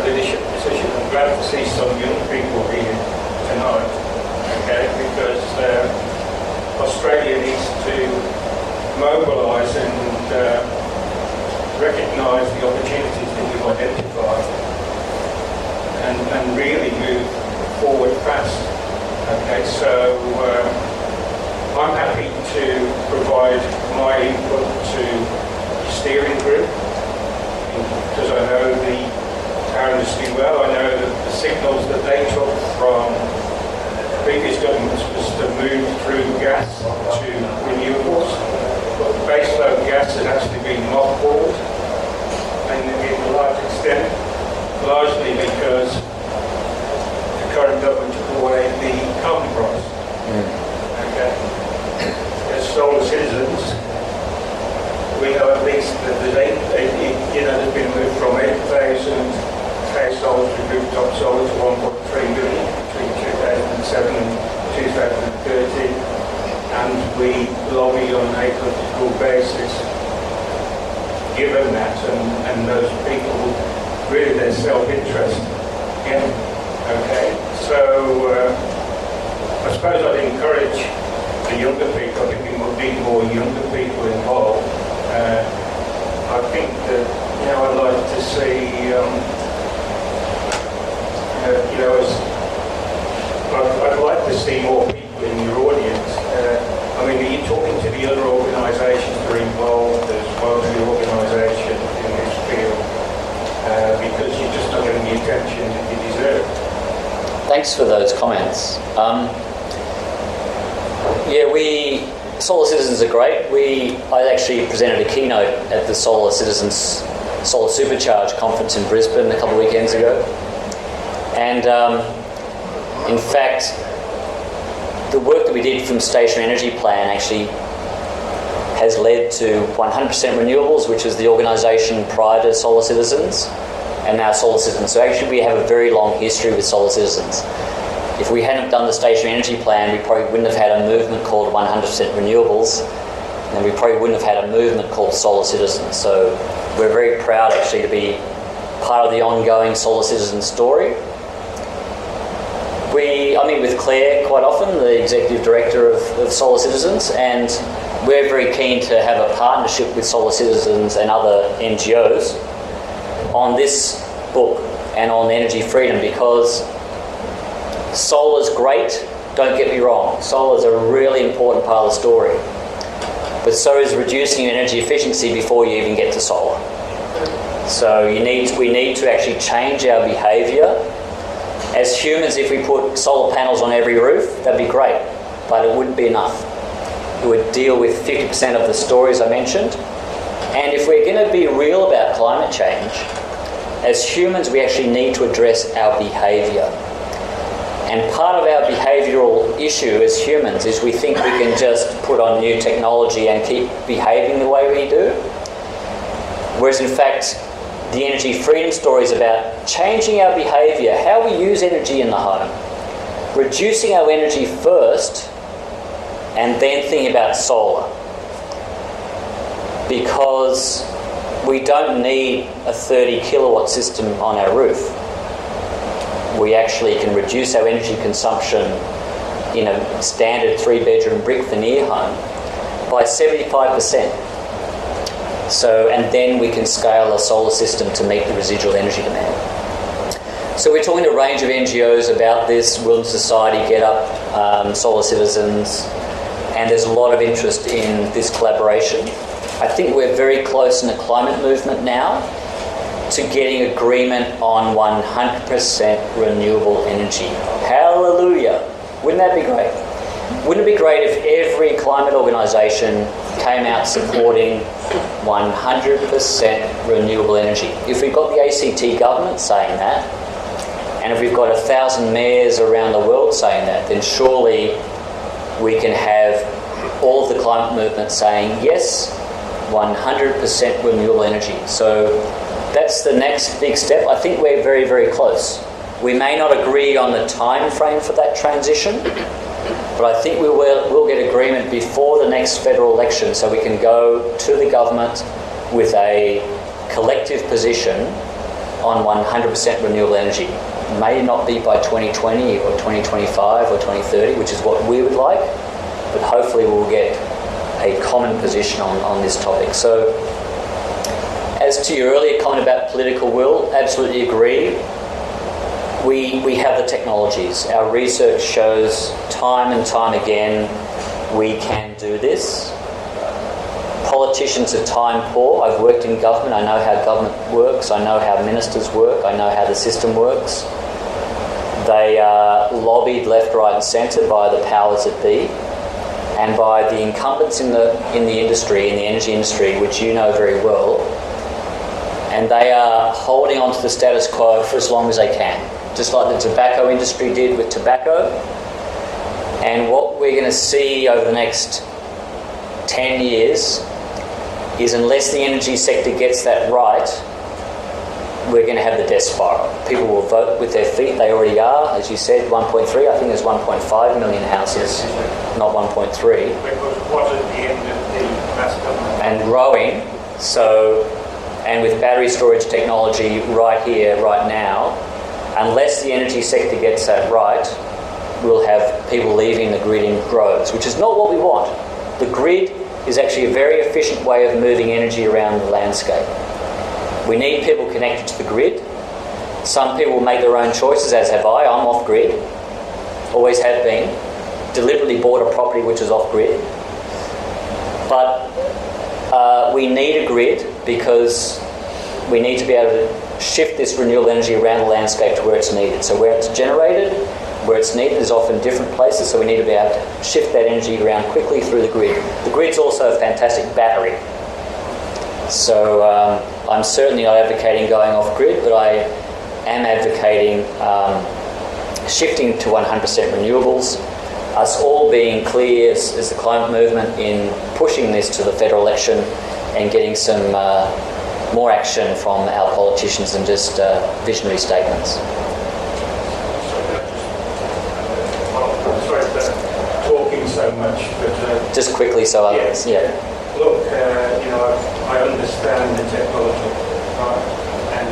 [SPEAKER 5] leadership position. I'm glad to see some young people here tonight, okay, because Australia needs to mobilise and recognise the opportunities that we've identified and really move forward fast. Okay, so I'm happy to provide my input to the steering group because I know the power industry well. I know that the signals that they took from previous governments was to move through gas to renewables. But baseload gas has actually been mothballed and in a large extent, largely because the current government took away the carbon price. Okay. As Solar Citizens, we know at least that there's there's been a move from 8,000 households with rooftop solar to 1.3 million between 2007 and 2030. And we lobby on a political basis, given that, and those people, really their self-interest. Yeah. Okay. So I suppose I'd encourage the younger people. I think we need more younger people involved. I think that I'd like to see I'd like to see more people in your audience. Are you talking to the other organisations that are involved as well as the organisation in this field? Because you're just not getting the attention that you deserve.
[SPEAKER 3] Thanks for those comments. Solar Citizens are great. I actually presented a keynote at the Solar Supercharge conference in Brisbane a couple of weekends ago. And in fact, the work that we did from Stationary Energy Plan actually has led to 100% renewables, which is the organisation prior to Solar Citizens, and now Solar Citizens. So actually we have a very long history with Solar Citizens. If we hadn't done the Stationary Energy Plan, we probably wouldn't have had a movement called 100% renewables, and we probably wouldn't have had a movement called Solar Citizens. So we're very proud actually to be part of the ongoing Solar Citizens story. I meet with Claire quite often, the Executive Director of Solar Citizens, and we're very keen to have a partnership with Solar Citizens and other NGOs on this book and on energy freedom, because solar's great, don't get me wrong. Solar's a really important part of the story. But so is reducing your energy efficiency before you even get to solar. So we need to actually change our behaviour. As humans, if we put solar panels on every roof, that'd be great, but it wouldn't be enough. It would deal with 50% of the stories I mentioned. And if we're going to be real about climate change, as humans, we actually need to address our behaviour. And part of our behavioural issue as humans is we think we can just put on new technology and keep behaving the way we do. Whereas in fact, the energy freedom story is about changing our behaviour, how we use energy in the home, reducing our energy first, and then thinking about solar. Because we don't need a 30 kilowatt system on our roof. We actually can reduce our energy consumption in a standard 3-bedroom brick veneer home by 75%. So, and then we can scale a solar system to meet the residual energy demand. So we're talking to a range of NGOs about this, Wilderness Society, Get Up, Solar Citizens, and there's a lot of interest in this collaboration. I think we're very close in the climate movement now to getting agreement on 100% renewable energy. Hallelujah! Wouldn't that be great? Wouldn't it be great if every climate organisation came out supporting 100% renewable energy? If we've got the ACT government saying that, and if we've got 1,000 mayors around the world saying that, then surely we can have all of the climate movement saying, yes, 100% renewable energy. So that's the next big step. I think we're very, very close. We may not agree on the time frame for that transition, but I think we'll get agreement before the next federal election, so we can go to the government with a collective position on 100% renewable energy. It may not be by 2020 or 2025 or 2030, which is what we would like, but hopefully we'll get a common position on this topic. So, as to your earlier comment about political will, absolutely agree. We have the technologies. Our research shows time and time again we can do this. Politicians are time poor. I've worked in government. I know how government works. I know how ministers work. I know how the system works. They are lobbied left, right and centre by the powers that be and by the incumbents in the industry, in the energy industry, which you know very well. And they are holding on to the status quo for as long as they can, just like the tobacco industry did with tobacco. And what we're going to see over the next 10 years is, unless the energy sector gets that right, we're going to have the death spiral. People will vote with their feet. They already are. As you said, 1.3. I think there's 1.5 million houses, not 1.3.
[SPEAKER 5] Because what at the end of the last government?
[SPEAKER 3] And growing. So, and with battery storage technology right here, right now, unless the energy sector gets that right, we'll have people leaving the grid in droves, which is not what we want. The grid is actually a very efficient way of moving energy around the landscape. We need people connected to the grid. Some people will make their own choices, as have I. I'm off-grid. Always have been. Deliberately bought a property which is off-grid. But we need a grid because we need to be able to shift this renewable energy around the landscape to where it's needed. So where it's generated, where it's needed is often different places, so we need to be able to shift that energy around quickly through the grid. The grid's also a fantastic battery. So I'm certainly not advocating going off-grid, but I am advocating shifting to 100% renewables, us all being clear as the climate movement in pushing this to the federal election and getting some more action from our politicians than just visionary statements.
[SPEAKER 5] Sorry for talking so much, but...
[SPEAKER 3] just quickly so others, yeah.
[SPEAKER 5] Look, I understand the technology, right? And,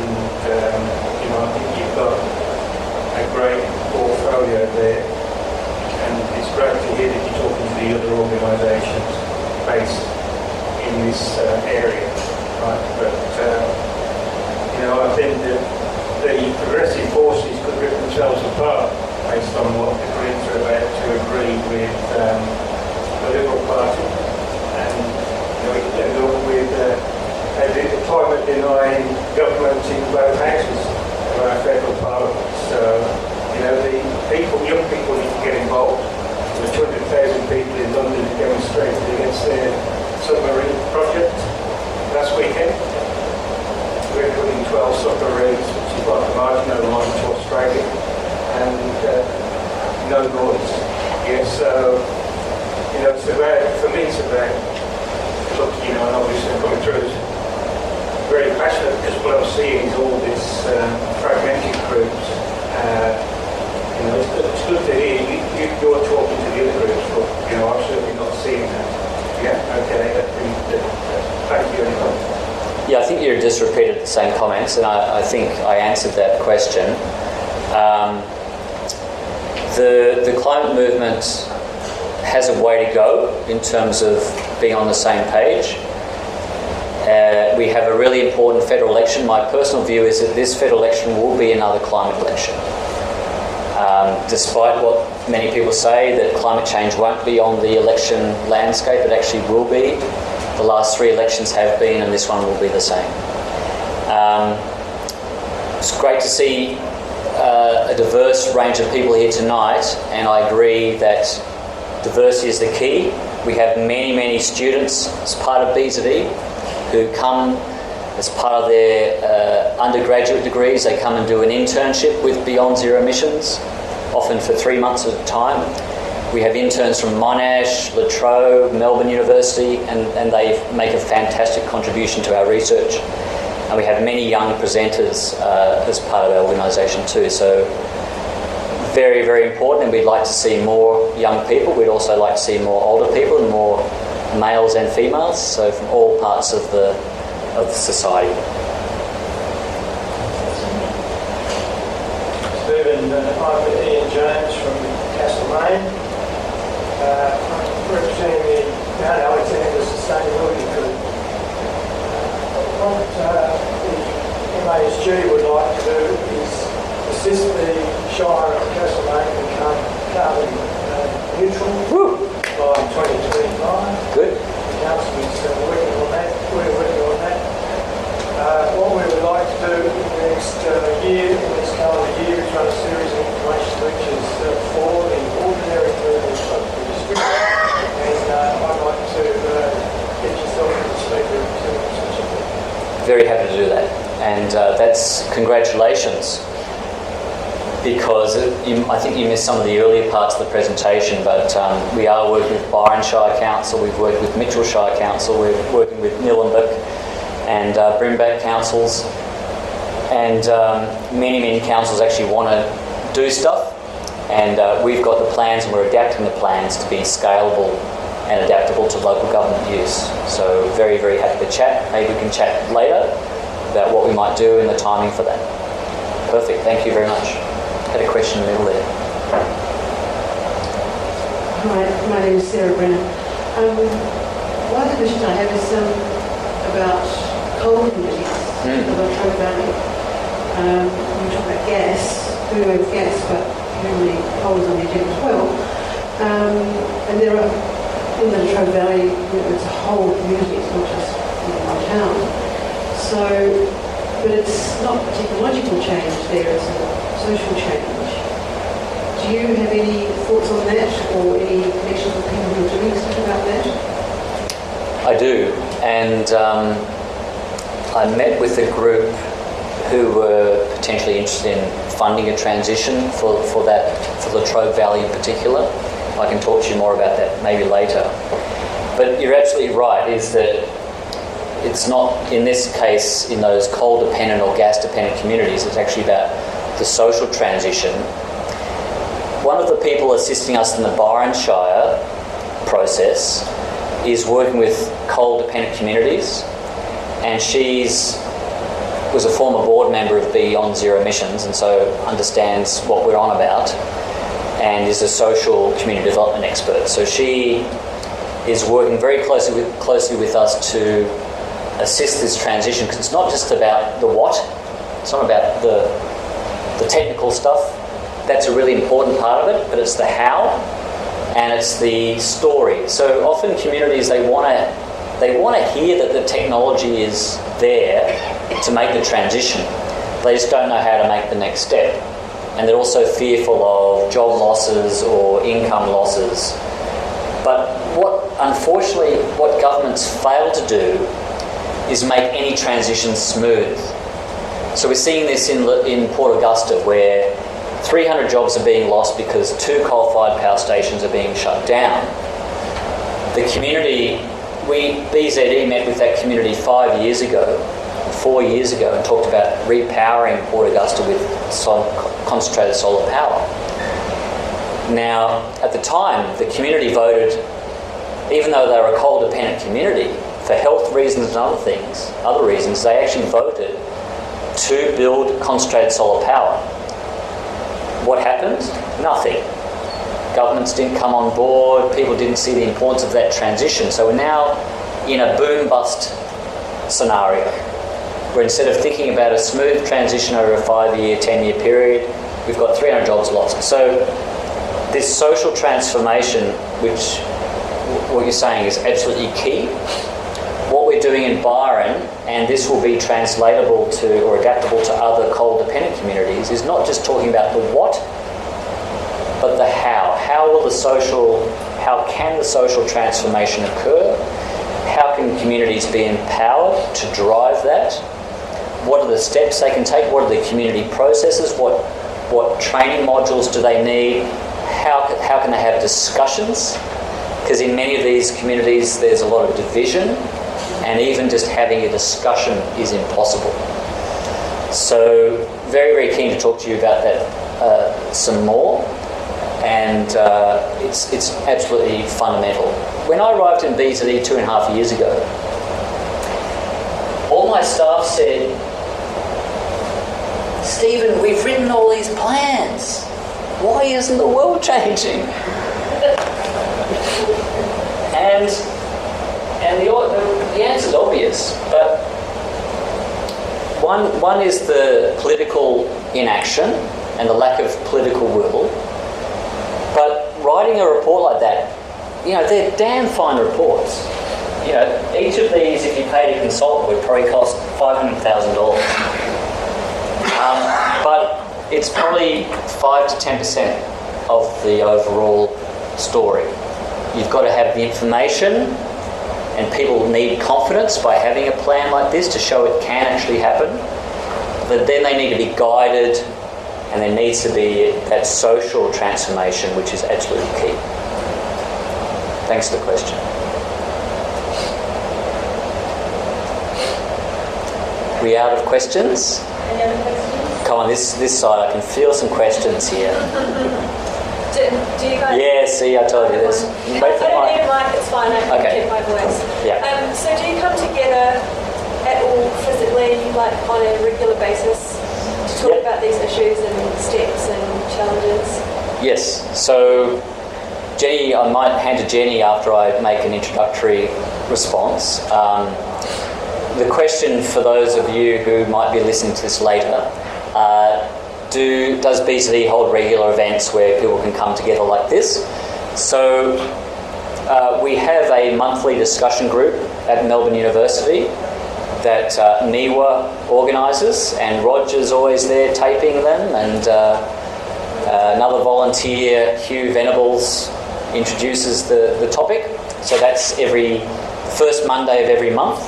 [SPEAKER 5] I think you've got a great portfolio there. And it's great to hear that you're talking to the other organisations based in this area, right? But, I think that the progressive forces could rip themselves apart based on what the Greens are about to agree with the Liberal Party. And we could end up with a climate-denying government in both houses of our federal parliament. So, the young people need to get involved. There were 200,000 people in London who demonstrated against their submarine project last weekend. We're putting 12 submarines, which is like the marginal line to Australia, and no noise. Yeah, so, it's about, for me, it's about, look, and obviously I'm coming through as very passionate because what I'm seeing is all this fragmented groups. It's good to hear you're talking to the other groups, but I'm certainly not seeing that. Yeah, okay, thank you anyway.
[SPEAKER 3] Yeah, I think you just repeated the same comments, and I think I answered that question. The climate movement has a way to go in terms of being on the same page, We have a really important federal election. My personal view is that this federal election will be another climate election. Despite what many people say, that climate change won't be on the election landscape, it actually will be. The last 3 elections have been, and this one will be the same. It's great to see a diverse range of people here tonight, and I agree that diversity is the key. We have many students as part of BZE who come as part of their undergraduate degrees. They come and do an internship with Beyond Zero Emissions, often for 3 months at a time. We have interns from Monash, La Trobe, Melbourne University, and they make a fantastic contribution to our research. And we have many young presenters as part of our organisation too. So very important, and we'd like to see more young people. We'd also like to see more older people and more males and females, so from all parts of the society.
[SPEAKER 6] Stephen, I'm Ian James from Castlemaine. I'm representing the Mount Alexander Sustainability Group. What the MASG would like to do is assist the Shire of Castlemaine become carbon neutral by 2025.
[SPEAKER 3] Good.
[SPEAKER 6] The council is working on that. We're working on that. What we would like to do in the next year, in this calendar year, is run a series of information lectures for the ordinary members of the district. And I'd like to get yourself as a speaker to such a thing.
[SPEAKER 3] Very happy to do that, and that's congratulations, because I think you missed some of the earlier parts of the presentation, but we are working with Byron Shire Council, we've worked with Mitchell Shire Council, we're working with Nillumbik and Brimback councils, and many councils actually want to do stuff, and we've got the plans and we're adapting the plans to be scalable and adaptable to local government use. So very happy to chat. Maybe we can chat later about what we might do and the timing for that. Perfect, thank you very much. Had a question in the middle there.
[SPEAKER 7] Hi, my name is Sarah Brennan. One of the questions I have is about coal communities of the Latrobe Valley. We talk about gas, we know gas, but apparently coal is on the agenda as well. And there are, in the Latrobe Valley, it's a whole community, it's not just one town. So, but it's not technological change there, it's a social change. Do you have any thoughts on that, or any connections with people who are doing stuff about that?
[SPEAKER 3] I do, and I met with a group who were potentially interested in funding a transition for Latrobe Valley in particular. I can talk to you more about that maybe later. But you're absolutely right, is that it's not, in this case, in those coal-dependent or gas-dependent communities, it's actually about the social transition. One of the people assisting us in the Byron Shire process is working with coal-dependent communities, and was a former board member of Beyond Zero Emissions, and so understands what we're on about, and is a social community development expert. So she is working very closely with us to assist this transition, because it's not just about the what, it's not about the technical stuff. That's a really important part of it, but it's the how, and it's the story. So often communities, they want to hear that the technology is there to make the transition. They just don't know how to make the next step. And they're also fearful of job losses or income losses. But unfortunately, what governments fail to do is make any transition smooth. So we're seeing this in Port Augusta, where 300 jobs are being lost because 2 coal-fired power stations are being shut down. The community, BZE met with that community 4 years ago, and talked about repowering Port Augusta with concentrated solar power. Now, at the time, the community voted, even though they were a coal-dependent community, for health reasons and other reasons, they actually voted to build concentrated solar power. What happened? Nothing. Governments didn't come on board, people didn't see the importance of that transition. So we're now in a boom-bust scenario, where instead of thinking about a smooth transition over a 5-year, 10-year period, we've got 300 jobs lost. So this social transformation, which what you're saying is absolutely key. What we're doing in Byron, and this will be translatable to or adaptable to other coal-dependent communities, is not just talking about the what, but the how. How can the social transformation occur? How can communities be empowered to drive that? What are the steps they can take? What are the community processes? What training modules do they need? How can they have discussions? Because in many of these communities there's a lot of division, and even just having a discussion is impossible. So very, very keen to talk to you about that some more, and it's absolutely fundamental. When I arrived in BZE 2.5 years ago, all my staff said, "Stephen, we've written all these plans. Why isn't the world changing?" And the answer is obvious, but one is the political inaction and the lack of political will. But writing a report like that, they're damn fine reports. Each of these, if you paid a consultant, would probably cost $500,000. But it's probably 5 to 10% of the overall story. You've got to have the information, and people need confidence by having a plan like this to show it can actually happen. But then they need to be guided, and there needs to be that social transformation, which is absolutely key. Thanks for the question. We out of questions?
[SPEAKER 1] Any other questions?
[SPEAKER 3] Come on, this side. I can feel some questions here.
[SPEAKER 1] Do you guys...
[SPEAKER 3] Yeah, see, I told you this.
[SPEAKER 1] I don't need a mic, it's fine, I can keep my voice.
[SPEAKER 3] Yeah.
[SPEAKER 1] So do you come together at all physically, like on a regular basis, to talk about these issues and steps and challenges?
[SPEAKER 3] Yes. So Jenny, I might hand to Jenny after I make an introductory response. The question for those of you who might be listening to this later, does BZE hold regular events where people can come together like this? So we have a monthly discussion group at Melbourne University that NIWA organises, and Roger's always there taping them, and another volunteer, Hugh Venables, introduces the topic. So that's every first Monday of every month.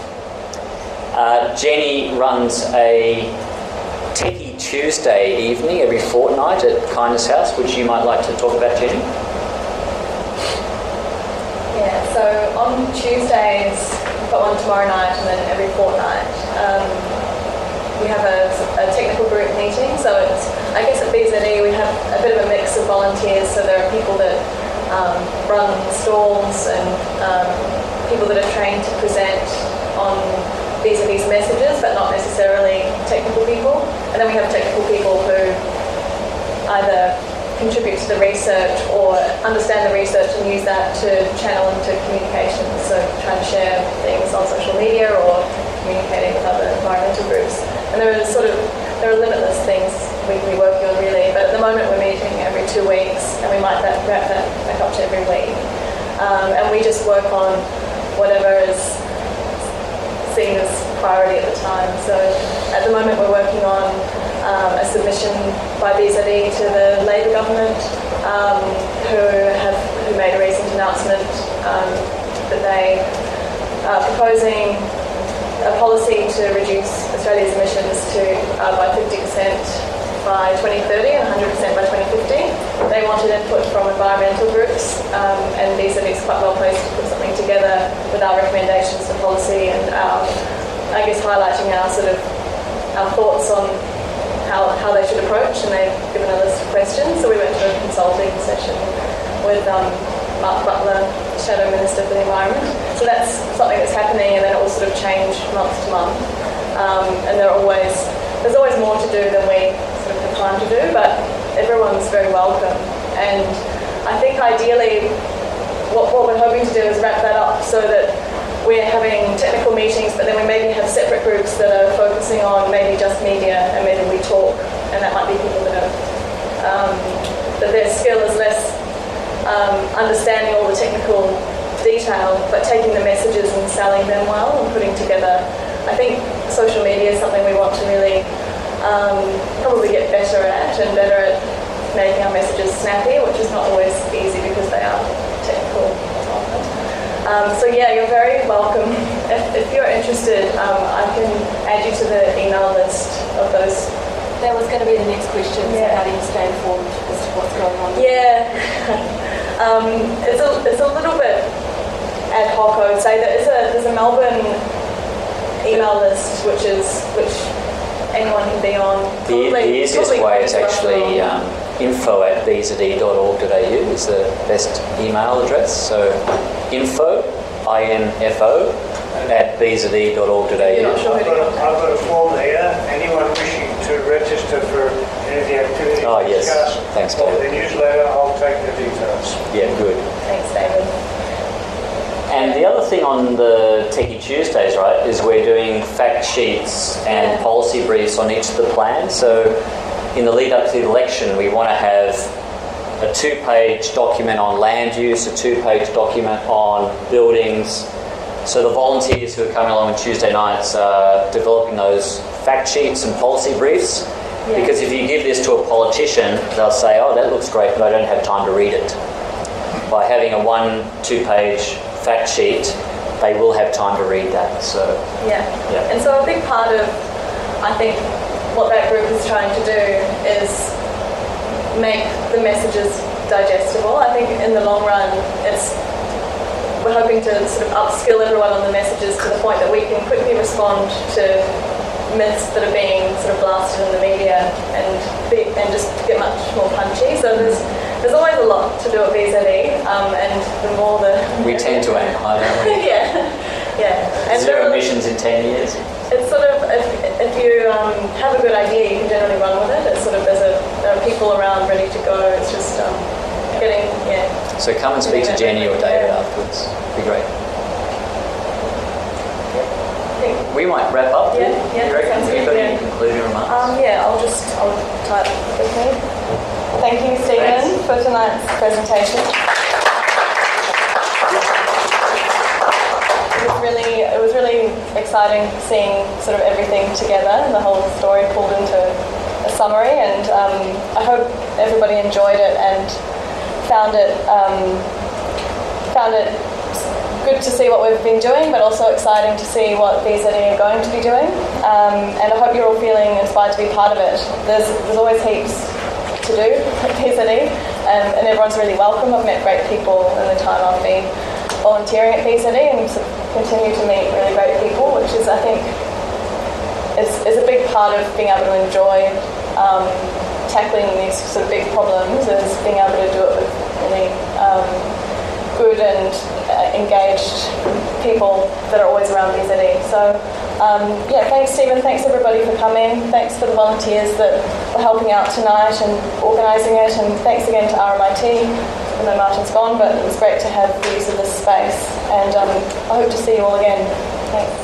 [SPEAKER 3] Jenny runs a Techie Tuesday evening every fortnight at Kindness House, which you might like to talk about, Jenny.
[SPEAKER 1] Yeah, so on Tuesdays, we've got one tomorrow night, and then every fortnight we have a technical group meeting. So it's, I guess at BZE we have a bit of a mix of volunteers, so there are people that run stalls and people that are trained to present on BZE's messages, but not necessarily technical people. And then we have technical people who either contribute to the research or understand the research and use that to channel into communications. So trying to share things on social media or communicating with other environmental groups. And there are limitless things we can be working on really, but at the moment we're meeting every 2 weeks, and we might wrap that back up to every week. And we just work on whatever is seen as priority at the time. So at the moment we're working on a submission by BZE to the Labor government, who made a recent announcement that they are proposing a policy to reduce Australia's emissions by 50% by 2030 and 100% by 2050. They wanted input from environmental groups, and BZE is quite well placed to put something together with our recommendations for policy and highlighting our thoughts on how they should approach, and they've given a list of questions. So we went to a consulting session with Mark Butler, Shadow Minister for the Environment. So that's something that's happening, and then it will sort of change month to month. And there's always more to do than we sort of have time to do, but everyone's very welcome. And I think ideally what we're hoping to do is wrap that up so that we're having technical meetings, but then we maybe have separate groups that are focusing on maybe just media, and maybe we talk, and that might be people that are, that their skill is less understanding all the technical detail, but taking the messages and selling them well and putting together. I think social media is something we want to really probably get better at, and better at making our messages snappy, which is not always easy because they are technical often. So yeah, you're very welcome. If you're interested, I can add you to the email list of those.
[SPEAKER 8] That was going to be the next question. So how do you stay informed as to what's going on?
[SPEAKER 1] Yeah, it's a little bit ad hoc. I would say that there's a Melbourne email list which anyone can be on.
[SPEAKER 3] The easiest way is actually info@bze.org.au is the best email address. So info, I-N-F-O, at bze.org.au.
[SPEAKER 6] I've got a form here. Anyone wishing to register for any of the activities
[SPEAKER 3] Yes. Thanks,
[SPEAKER 6] or
[SPEAKER 3] David.
[SPEAKER 6] the newsletter, I'll take the details.
[SPEAKER 3] Yeah, good.
[SPEAKER 1] Thanks, David.
[SPEAKER 3] And the other thing on the Techie Tuesdays, right, is we're doing fact sheets and policy briefs on each of the plans. So in the lead up to the election, we want to have a 2-page document on land use, a 2-page document on buildings. So the volunteers who are coming along on Tuesday nights are developing those fact sheets and policy briefs. Yeah. Because if you give this to a politician, they'll say, oh, that looks great, but I don't have time to read it. By having a 1-2-page fact sheet, they will have time to read that. So
[SPEAKER 1] yeah. And so a big part of, I think, what that group is trying to do is make the messages digestible. I think in the long run, we're hoping to sort of upskill everyone on the messages to the point that we can quickly respond to myths that are being sort of blasted in the media and just get much more punchy. So there's always a lot to do at BZE, and the more
[SPEAKER 3] we tend to aim high, don't we?
[SPEAKER 1] yeah. And
[SPEAKER 3] Zero emissions in 10 years.
[SPEAKER 1] It's sort of, if you have a good idea, you can generally run with it. It's sort of, there are people around ready to go. It's just getting,
[SPEAKER 3] So come and speak to Jenny or David afterwards. It'd be great. We might wrap up.
[SPEAKER 1] Yeah.
[SPEAKER 3] You reckon?
[SPEAKER 1] Sounds
[SPEAKER 3] Have you
[SPEAKER 1] good,
[SPEAKER 3] got any concluding remarks?
[SPEAKER 1] I'll type with me. Thank you, Stephen, for tonight's presentation. It was really exciting seeing sort of everything together and the whole story pulled into a summary, and I hope everybody enjoyed it and found it good to see what we've been doing, but also exciting to see what BZE are going to be doing. And I hope you're all feeling inspired to be part of it. There's always heaps to do at BZE, and everyone's really welcome. I've met great people in the time I've been volunteering at BZE, and continue to meet really great people, which is, I think, is a big part of being able to enjoy tackling these sort of big problems, is being able to do it with really good and engaged people that are always around BZE. So thanks Stephen, thanks everybody for coming, thanks for the volunteers that were helping out tonight and organising it, and thanks again to RMIT. I know Martin's gone, but it was great to have the use of this space, and I hope to see you all again. Thanks.